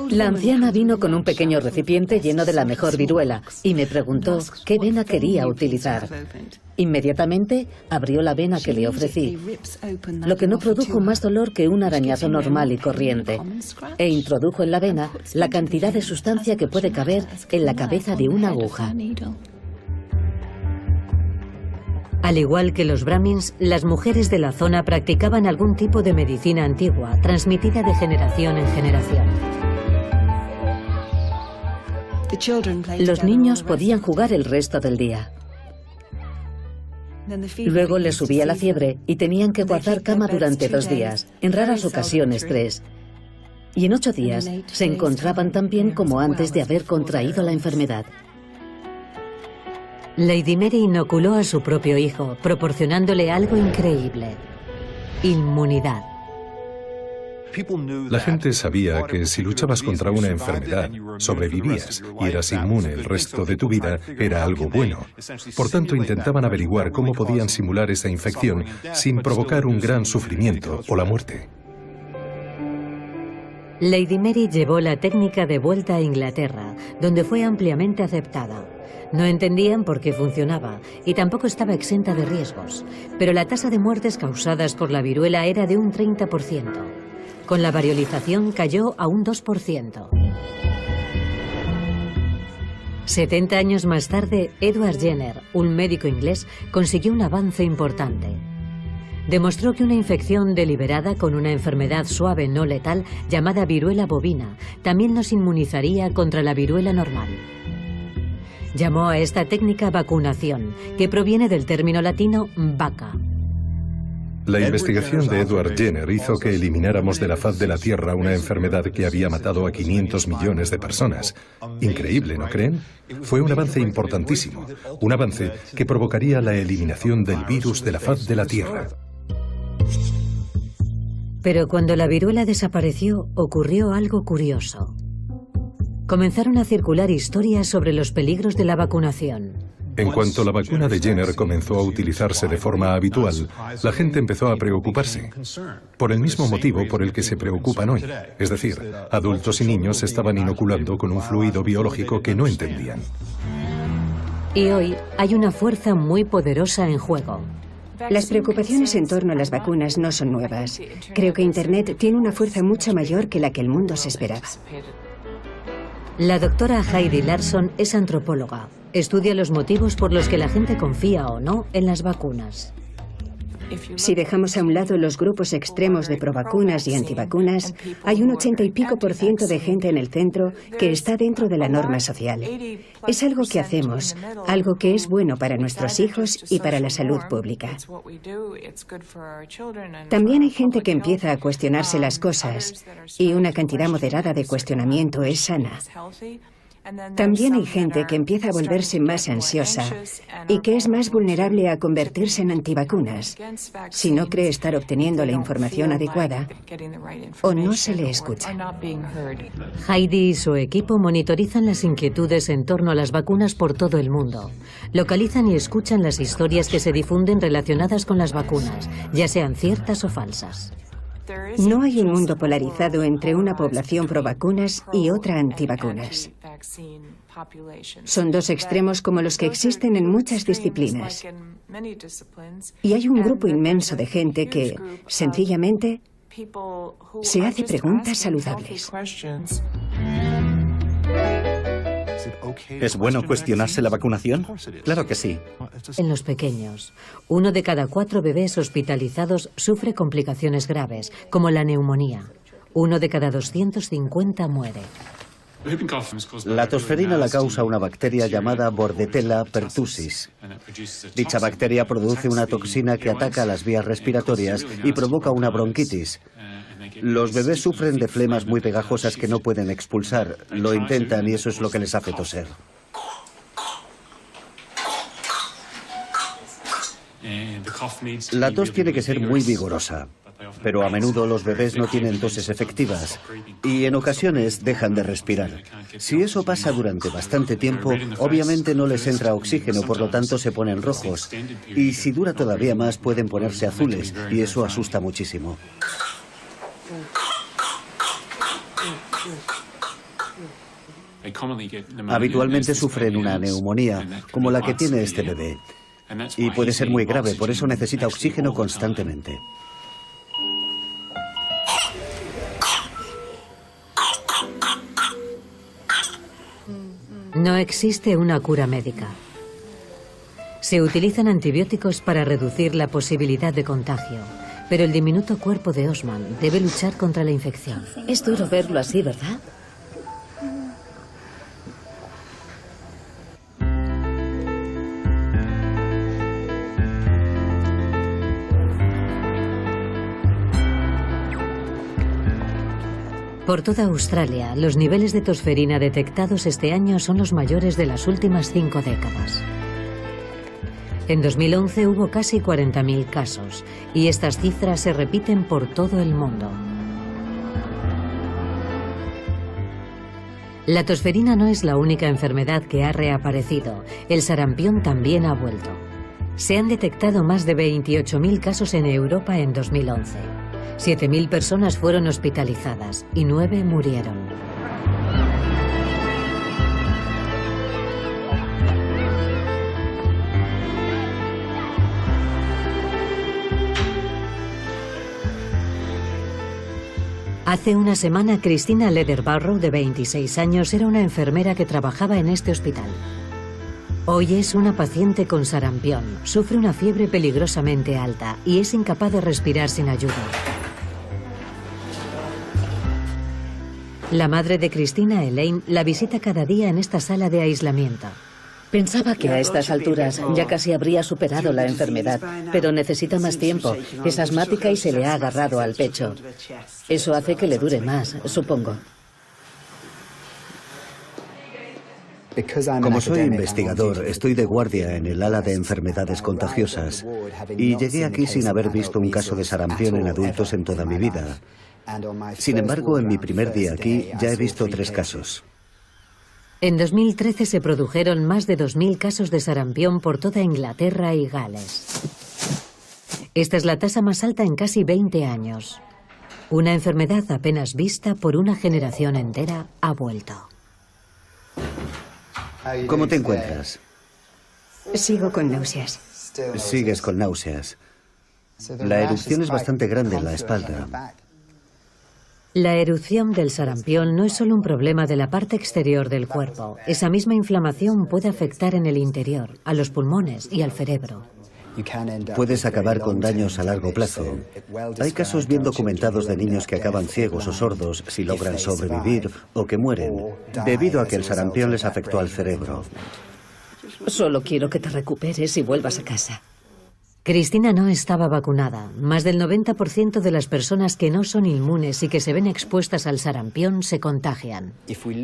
La anciana vino con un pequeño recipiente lleno de la mejor viruela y me preguntó qué vena quería utilizar. Inmediatamente abrió la vena que le ofrecí, lo que no produjo más dolor que un arañazo normal y corriente, e introdujo en la vena la cantidad de sustancia que puede caber en la cabeza de una aguja. Al igual que los brahmins, las mujeres de la zona practicaban algún tipo de medicina antigua, transmitida de generación en generación. Los niños podían jugar el resto del día. Luego les subía la fiebre y tenían que guardar cama durante 2 días, en raras ocasiones 3. Y en 8 días se encontraban tan bien como antes de haber contraído la enfermedad. Lady Mary inoculó a su propio hijo, proporcionándole algo increíble: inmunidad. La gente sabía que si luchabas contra una enfermedad, sobrevivías y eras inmune el resto de tu vida, era algo bueno. Por tanto, intentaban averiguar cómo podían simular esa infección sin provocar un gran sufrimiento o la muerte. Lady Mary llevó la técnica de vuelta a Inglaterra, donde fue ampliamente aceptada. No entendían por qué funcionaba y tampoco estaba exenta de riesgos, pero la tasa de muertes causadas por la viruela era de un 30%. Con la variolización cayó a un 2%. 70 años más tarde, Edward Jenner, un médico inglés, consiguió un avance importante. Demostró que una infección deliberada con una enfermedad suave no letal llamada viruela bovina también nos inmunizaría contra la viruela normal. Llamó a esta técnica vacunación, que proviene del término latino vaca. La investigación de Edward Jenner hizo que elimináramos de la faz de la Tierra una enfermedad que había matado a 500 millones de personas. Increíble, ¿no creen? Fue un avance importantísimo, un avance que provocaría la eliminación del virus de la faz de la Tierra. Pero cuando la viruela desapareció, ocurrió algo curioso. Comenzaron a circular historias sobre los peligros de la vacunación. En cuanto la vacuna de Jenner comenzó a utilizarse de forma habitual, la gente empezó a preocuparse, por el mismo motivo por el que se preocupan hoy. Es decir, adultos y niños se estaban inoculando con un fluido biológico que no entendían. Y hoy hay una fuerza muy poderosa en juego. Las preocupaciones en torno a las vacunas no son nuevas. Creo que Internet tiene una fuerza mucho mayor que la que el mundo se esperaba. La doctora Heidi Larson es antropóloga. Estudia los motivos por los que la gente confía o no en las vacunas. Si dejamos a un lado los grupos extremos de provacunas y antivacunas, hay un 80 y pico % de gente en el centro que está dentro de la norma social. Es algo que hacemos, algo que es bueno para nuestros hijos y para la salud pública. También hay gente que empieza a cuestionarse las cosas, y una cantidad moderada de cuestionamiento es sana. También hay gente que empieza a volverse más ansiosa y que es más vulnerable a convertirse en antivacunas si no cree estar obteniendo la información adecuada o no se le escucha. Heidi y su equipo monitorizan las inquietudes en torno a las vacunas por todo el mundo. Localizan y escuchan las historias que se difunden relacionadas con las vacunas, ya sean ciertas o falsas. No hay un mundo polarizado entre una población pro vacunas y otra antivacunas. Son dos extremos como los que existen en muchas disciplinas. Y hay un grupo inmenso de gente que, sencillamente, se hace preguntas saludables. ¿Es bueno cuestionarse la vacunación? Claro que sí. En los pequeños, 1 de cada 4 bebés hospitalizados sufre complicaciones graves, como la neumonía. 1 de cada 250 muere. La tosferina la causa una bacteria llamada Bordetella pertussis. Dicha bacteria produce una toxina que ataca las vías respiratorias y provoca una bronquitis. Los bebés sufren de flemas muy pegajosas que no pueden expulsar. Lo intentan y eso es lo que les hace toser. La tos tiene que ser muy vigorosa, pero a menudo los bebés no tienen toses efectivas y en ocasiones dejan de respirar. Si eso pasa durante bastante tiempo, obviamente no les entra oxígeno, por lo tanto se ponen rojos. Y si dura todavía más, pueden ponerse azules y eso asusta muchísimo. Habitualmente sufren una neumonía, como la que tiene este bebé. Y puede ser muy grave, por eso necesita oxígeno constantemente. No existe una cura médica. Se utilizan antibióticos para reducir la posibilidad de contagio, pero el diminuto cuerpo de Osman debe luchar contra la infección. Es duro verlo así, ¿verdad? Por toda Australia, los niveles de tosferina detectados este año son los mayores de las últimas 5 décadas. En 2011 hubo casi 40.000 casos, y estas cifras se repiten por todo el mundo. La tosferina no es la única enfermedad que ha reaparecido. El sarampión también ha vuelto. Se han detectado más de 28.000 casos en Europa en 2011. 7.000 personas fueron hospitalizadas y 9 murieron. Hace una semana, Christina Lederbarrow, de 26 años, era una enfermera que trabajaba en este hospital. Hoy es una paciente con sarampión, sufre una fiebre peligrosamente alta y es incapaz de respirar sin ayuda. La madre de Christina, Elaine, la visita cada día en esta sala de aislamiento. Pensaba que a estas alturas ya casi habría superado la enfermedad, pero necesita más tiempo. Es asmática y se le ha agarrado al pecho. Eso hace que le dure más, supongo. Como soy investigador, estoy de guardia en el ala de enfermedades contagiosas y llegué aquí sin haber visto un caso de sarampión en adultos en toda mi vida. Sin embargo, en mi primer día aquí ya he visto 3 casos. En 2013 se produjeron más de 2.000 casos de sarampión por toda Inglaterra y Gales. Esta es la tasa más alta en casi 20 años. Una enfermedad apenas vista por una generación entera ha vuelto. ¿Cómo te encuentras? Sigo con náuseas. Sigues con náuseas. La erupción es bastante grande en la espalda. La erupción del sarampión no es solo un problema de la parte exterior del cuerpo. Esa misma inflamación puede afectar en el interior, a los pulmones y al cerebro. Puedes acabar con daños a largo plazo. Hay casos bien documentados de niños que acaban ciegos o sordos si logran sobrevivir o que mueren, debido a que el sarampión les afectó al cerebro. Solo quiero que te recuperes y vuelvas a casa. Cristina no estaba vacunada. Más del 90% de las personas que no son inmunes y que se ven expuestas al sarampión se contagian.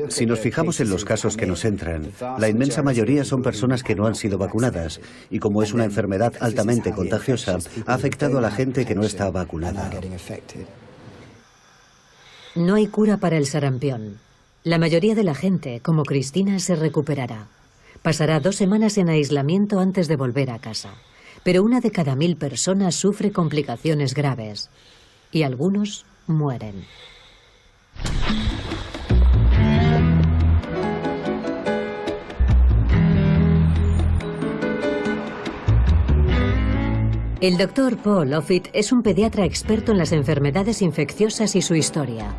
Si nos fijamos en los casos que nos entran, la inmensa mayoría son personas que no han sido vacunadas y como es una enfermedad altamente contagiosa, ha afectado a la gente que no está vacunada. No hay cura para el sarampión. La mayoría de la gente, como Cristina, se recuperará. Pasará 2 semanas en aislamiento antes de volver a casa. Pero 1 de cada 1000 personas sufre complicaciones graves y algunos mueren. El doctor Paul Offit es un pediatra experto en las enfermedades infecciosas y su historia.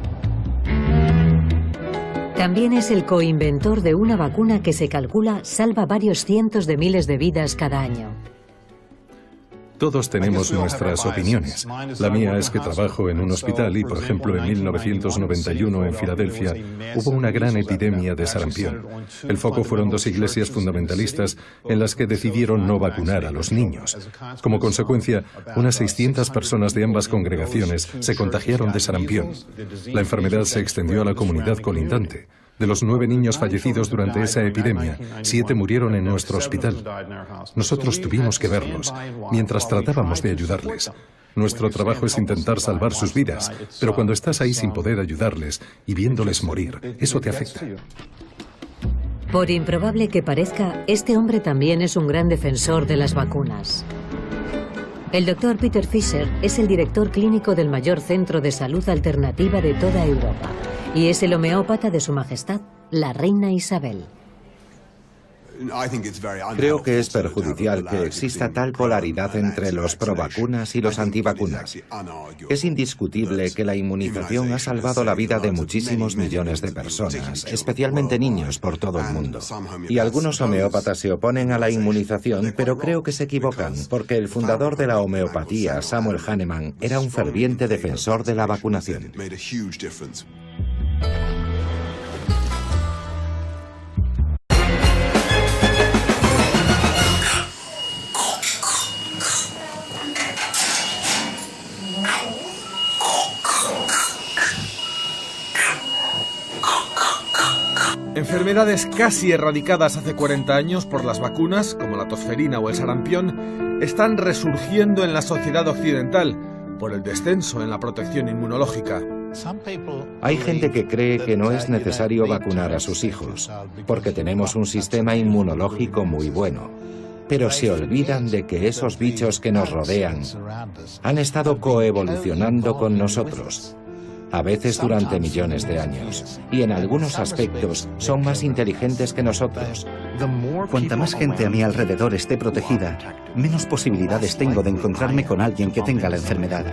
También es el coinventor de una vacuna que se calcula salva varios cientos de miles de vidas cada año. Todos tenemos nuestras opiniones. La mía es que trabajo en un hospital y, por ejemplo, en 1991 en Filadelfia hubo una gran epidemia de sarampión. El foco fueron 2 iglesias fundamentalistas en las que decidieron no vacunar a los niños. Como consecuencia, unas 600 personas de ambas congregaciones se contagiaron de sarampión. La enfermedad se extendió a la comunidad colindante. De los 9 niños fallecidos durante esa epidemia, 7 murieron en nuestro hospital. Nosotros tuvimos que verlos, mientras tratábamos de ayudarles. Nuestro trabajo es intentar salvar sus vidas, pero cuando estás ahí sin poder ayudarles y viéndoles morir, eso te afecta. Por improbable que parezca, este hombre también es un gran defensor de las vacunas. El doctor Peter Fisher es el director clínico del mayor centro de salud alternativa de toda Europa y es el homeópata de Su Majestad, la Reina Isabel. Creo que es perjudicial que exista tal polaridad entre los provacunas y los antivacunas. Es indiscutible que la inmunización ha salvado la vida de muchísimos millones de personas, especialmente niños por todo el mundo. Y algunos homeópatas se oponen a la inmunización, pero creo que se equivocan, porque el fundador de la homeopatía, Samuel Hahnemann, era un ferviente defensor de la vacunación. Enfermedades casi erradicadas hace 40 años por las vacunas, como la tosferina o el sarampión, están resurgiendo en la sociedad occidental por el descenso en la protección inmunológica. Hay gente que cree que no es necesario vacunar a sus hijos, porque tenemos un sistema inmunológico muy bueno. Pero se olvidan de que esos bichos que nos rodean han estado coevolucionando con nosotros, a veces durante millones de años, y en algunos aspectos son más inteligentes que nosotros. Cuanta más gente a mi alrededor esté protegida, menos posibilidades tengo de encontrarme con alguien que tenga la enfermedad.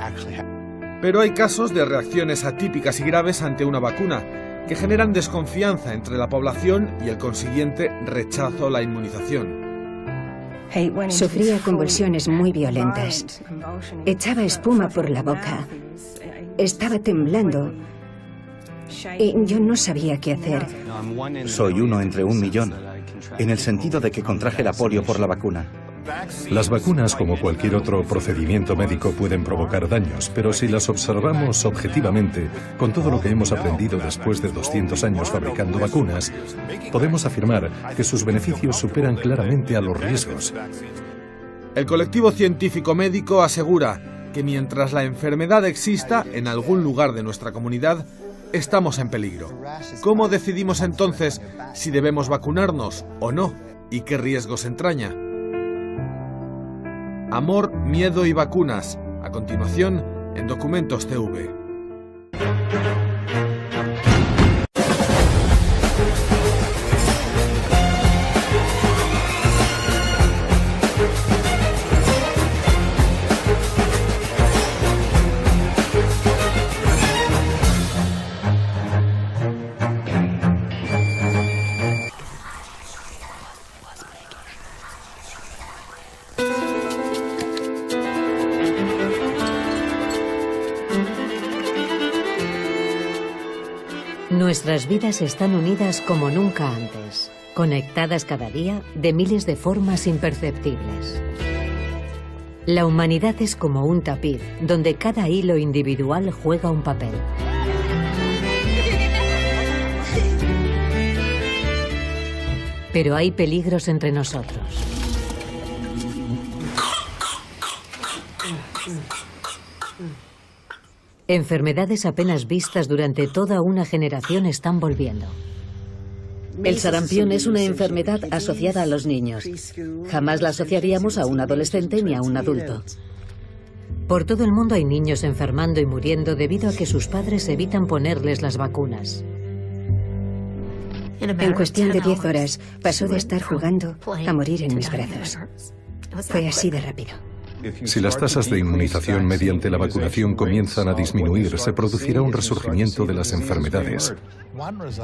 Pero hay casos de reacciones atípicas y graves ante una vacuna, que generan desconfianza entre la población y el consiguiente rechazo a la inmunización. Sufría convulsiones muy violentas. Echaba espuma por la boca. Estaba temblando. Y yo no sabía qué hacer. Soy 1 entre 1 millón, en el sentido de que contraje la polio por la vacuna. Las vacunas, como cualquier otro procedimiento médico, pueden provocar daños, pero si las observamos objetivamente, con todo lo que hemos aprendido después de 200 años fabricando vacunas, podemos afirmar que sus beneficios superan claramente a los riesgos. El colectivo científico médico asegura que mientras la enfermedad exista en algún lugar de nuestra comunidad, estamos en peligro. ¿Cómo decidimos entonces si debemos vacunarnos o no? ¿Y qué riesgos entraña? Amor, miedo y vacunas. A continuación, en Documentos TV. Nuestras vidas están unidas como nunca antes, conectadas cada día de miles de formas imperceptibles. La humanidad es como un tapiz, donde cada hilo individual juega un papel. Pero hay peligros entre nosotros. Enfermedades apenas vistas durante toda una generación están volviendo. El sarampión es una enfermedad asociada a los niños. Jamás la asociaríamos a un adolescente ni a un adulto. Por todo el mundo hay niños enfermando y muriendo debido a que sus padres evitan ponerles las vacunas. En cuestión de 10 horas, pasó de estar jugando a morir en mis brazos. Fue así de rápido. Si las tasas de inmunización mediante la vacunación comienzan a disminuir, se producirá un resurgimiento de las enfermedades.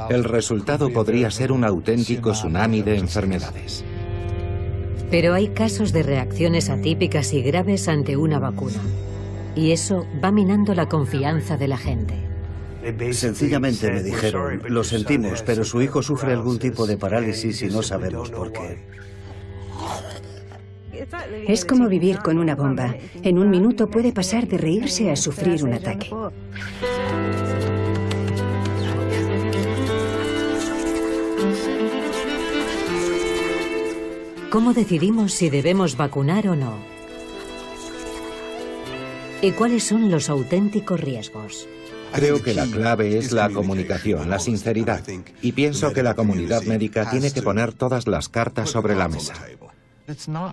El resultado podría ser un auténtico tsunami de enfermedades. Pero hay casos de reacciones atípicas y graves ante una vacuna. Y eso va minando la confianza de la gente. Sencillamente me dijeron, lo sentimos, pero su hijo sufre algún tipo de parálisis y no sabemos por qué. Es como vivir con una bomba. En un minuto puede pasar de reírse a sufrir un ataque. ¿Cómo decidimos si debemos vacunar o no? ¿Y cuáles son los auténticos riesgos? Creo que la clave es la comunicación, la sinceridad. Y pienso que la comunidad médica tiene que poner todas las cartas sobre la mesa.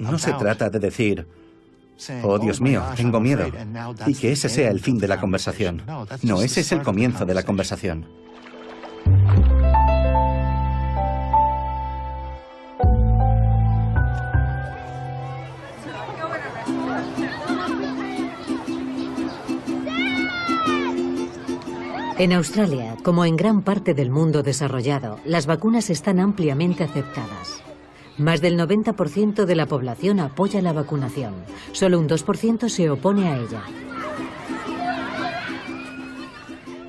No se trata de decir, oh Dios mío, tengo miedo, y que ese sea el fin de la conversación. No, ese es el comienzo de la conversación. En Australia, como en gran parte del mundo desarrollado, las vacunas están ampliamente aceptadas. Más del 90% de la población apoya la vacunación. Solo un 2% se opone a ella.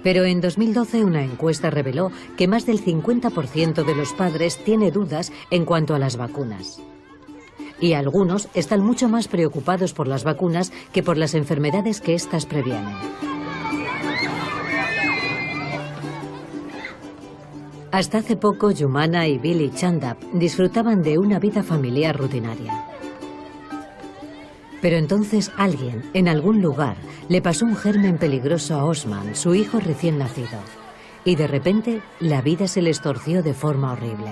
Pero en 2012 una encuesta reveló que más del 50% de los padres tiene dudas en cuanto a las vacunas. Y algunos están mucho más preocupados por las vacunas que por las enfermedades que éstas previenen. Hasta hace poco, Yumana y Billy Chandap disfrutaban de una vida familiar rutinaria. Pero entonces alguien, en algún lugar, le pasó un germen peligroso a Osman, su hijo recién nacido. Y de repente, la vida se les torció de forma horrible.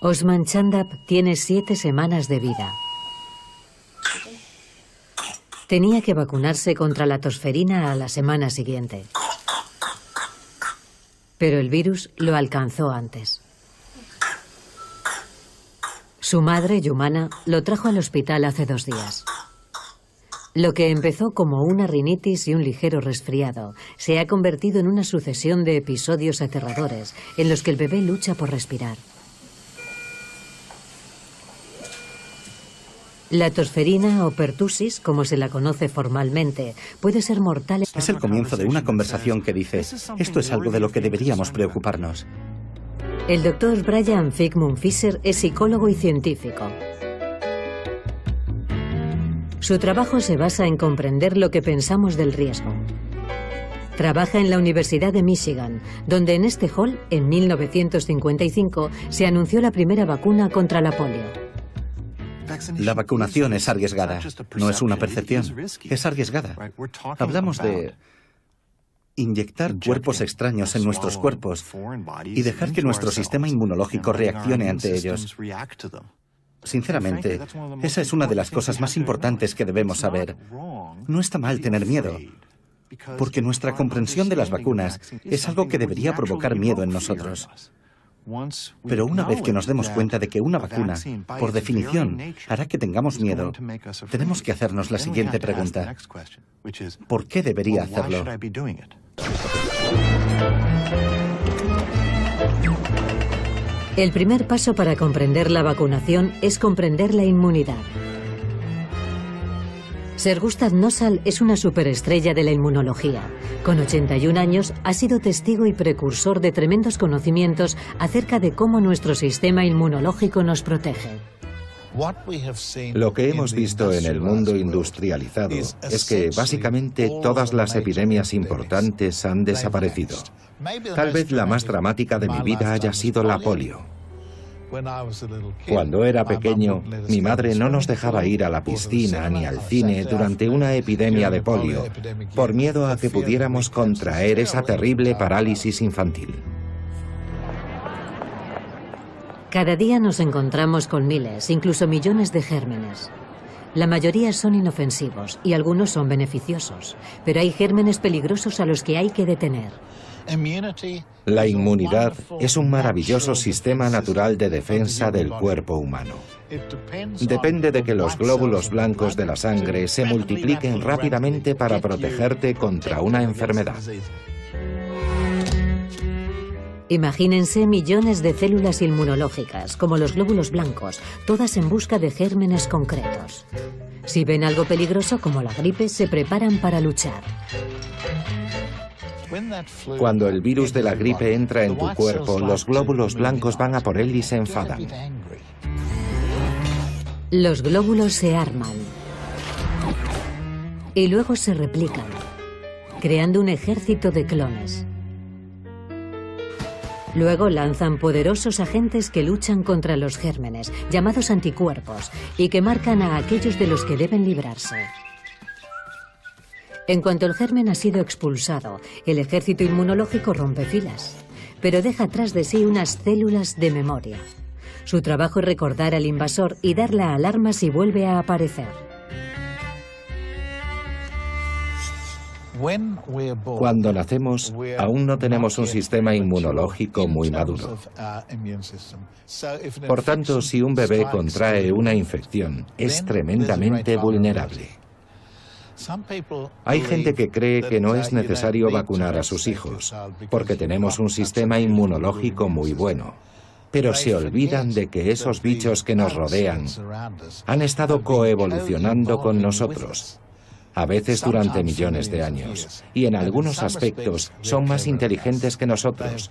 Osman Chandap tiene 7 semanas de vida. Tenía que vacunarse contra la tosferina a la semana siguiente. Pero el virus lo alcanzó antes. Su madre, Yumana, lo trajo al hospital hace 2 días. Lo que empezó como una rinitis y un ligero resfriado se ha convertido en una sucesión de episodios aterradores en los que el bebé lucha por respirar. La tosferina o pertussis, como se la conoce formalmente, puede ser mortal. Es el comienzo de una conversación que dice, esto es algo de lo que deberíamos preocuparnos. El doctor Brian Fickmund Fisher es psicólogo y científico. Su trabajo se basa en comprender lo que pensamos del riesgo. Trabaja en la Universidad de Michigan, donde en este hall, en 1955, se anunció la primera vacuna contra la polio. La vacunación es arriesgada, no es una percepción, es arriesgada. Hablamos de inyectar cuerpos extraños en nuestros cuerpos y dejar que nuestro sistema inmunológico reaccione ante ellos. Sinceramente, esa es una de las cosas más importantes que debemos saber. No está mal tener miedo, porque nuestra comprensión de las vacunas es algo que debería provocar miedo en nosotros. Pero una vez que nos demos cuenta de que una vacuna, por definición, hará que tengamos miedo, tenemos que hacernos la siguiente pregunta. ¿Por qué debería hacerlo? El primer paso para comprender la vacunación es comprender la inmunidad. Sir Gustav Nossal es una superestrella de la inmunología. Con 81 años, ha sido testigo y precursor de tremendos conocimientos acerca de cómo nuestro sistema inmunológico nos protege. Lo que hemos visto en el mundo industrializado es que básicamente todas las epidemias importantes han desaparecido. Tal vez la más dramática de mi vida haya sido la polio. Cuando era pequeño, mi madre no nos dejaba ir a la piscina ni al cine durante una epidemia de polio, por miedo a que pudiéramos contraer esa terrible parálisis infantil. Cada día nos encontramos con miles, incluso millones de gérmenes. La mayoría son inofensivos y algunos son beneficiosos, pero hay gérmenes peligrosos a los que hay que detener. La inmunidad es un maravilloso sistema natural de defensa del cuerpo humano. Depende de que los glóbulos blancos de la sangre se multipliquen rápidamente para protegerte contra una enfermedad. Imagínense millones de células inmunológicas, como los glóbulos blancos, todas en busca de gérmenes concretos. Si ven algo peligroso como la gripe, se preparan para luchar. Cuando el virus de la gripe entra en tu cuerpo, los glóbulos blancos van a por él y se enfadan. Los glóbulos se arman y luego se replican, creando un ejército de clones. Luego lanzan poderosos agentes que luchan contra los gérmenes, llamados anticuerpos, y que marcan a aquellos de los que deben librarse. En cuanto el germen ha sido expulsado, el ejército inmunológico rompe filas, pero deja atrás de sí unas células de memoria. Su trabajo es recordar al invasor y dar la alarma si vuelve a aparecer. Cuando nacemos, aún no tenemos un sistema inmunológico muy maduro. Por tanto, si un bebé contrae una infección, es tremendamente vulnerable. Hay gente que cree que no es necesario vacunar a sus hijos, porque tenemos un sistema inmunológico muy bueno. Pero se olvidan de que esos bichos que nos rodean han estado coevolucionando con nosotros, a veces durante millones de años, y en algunos aspectos son más inteligentes que nosotros.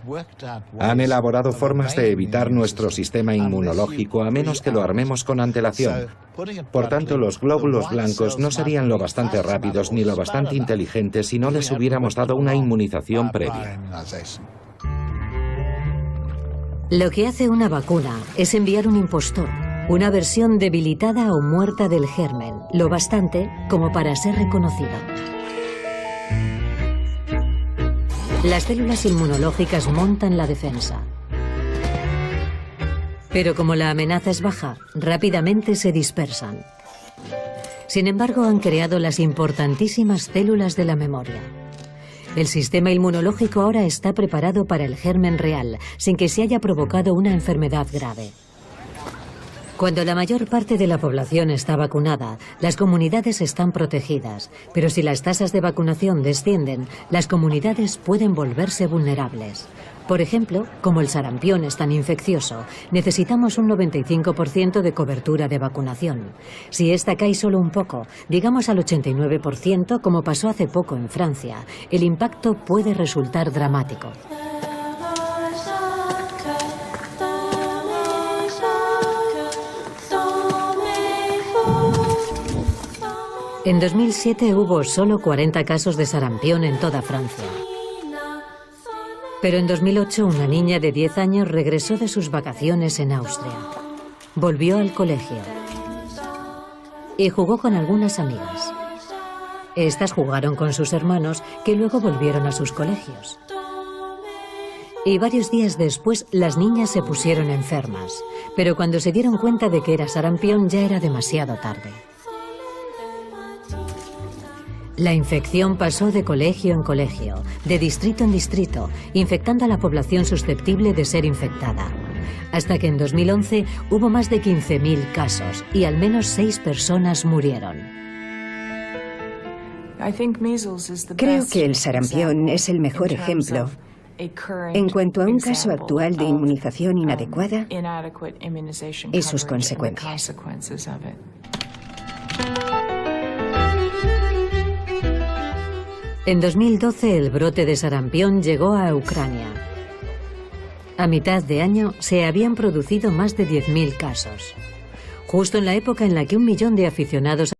Han elaborado formas de evitar nuestro sistema inmunológico a menos que lo armemos con antelación. Por tanto, los glóbulos blancos no serían lo bastante rápidos ni lo bastante inteligentes si no les hubiéramos dado una inmunización previa. Lo que hace una vacuna es enviar un impostor, una versión debilitada o muerta del germen, lo bastante como para ser reconocida. Las células inmunológicas montan la defensa. Pero como la amenaza es baja, rápidamente se dispersan. Sin embargo, han creado las importantísimas células de la memoria. El sistema inmunológico ahora está preparado para el germen real, sin que se haya provocado una enfermedad grave. Cuando la mayor parte de la población está vacunada, las comunidades están protegidas, pero si las tasas de vacunación descienden, las comunidades pueden volverse vulnerables. Por ejemplo, como el sarampión es tan infeccioso, necesitamos un 95% de cobertura de vacunación. Si esta cae solo un poco, digamos al 89%, como pasó hace poco en Francia, el impacto puede resultar dramático. En 2007 hubo solo 40 casos de sarampión en toda Francia. Pero en 2008 una niña de 10 años regresó de sus vacaciones en Austria. Volvió al colegio y jugó con algunas amigas. Estas jugaron con sus hermanos, que luego volvieron a sus colegios. Y varios días después las niñas se pusieron enfermas, pero cuando se dieron cuenta de que era sarampión ya era demasiado tarde. La infección pasó de colegio en colegio, de distrito en distrito, infectando a la población susceptible de ser infectada. Hasta que en 2011 hubo más de 15.000 casos y al menos 6 personas murieron. Creo que el sarampión es el mejor ejemplo en cuanto a un caso actual de inmunización inadecuada y sus consecuencias. En 2012 el brote de sarampión llegó a Ucrania. A mitad de año se habían producido más de 10.000 casos, justo en la época en la que 1 millón de aficionados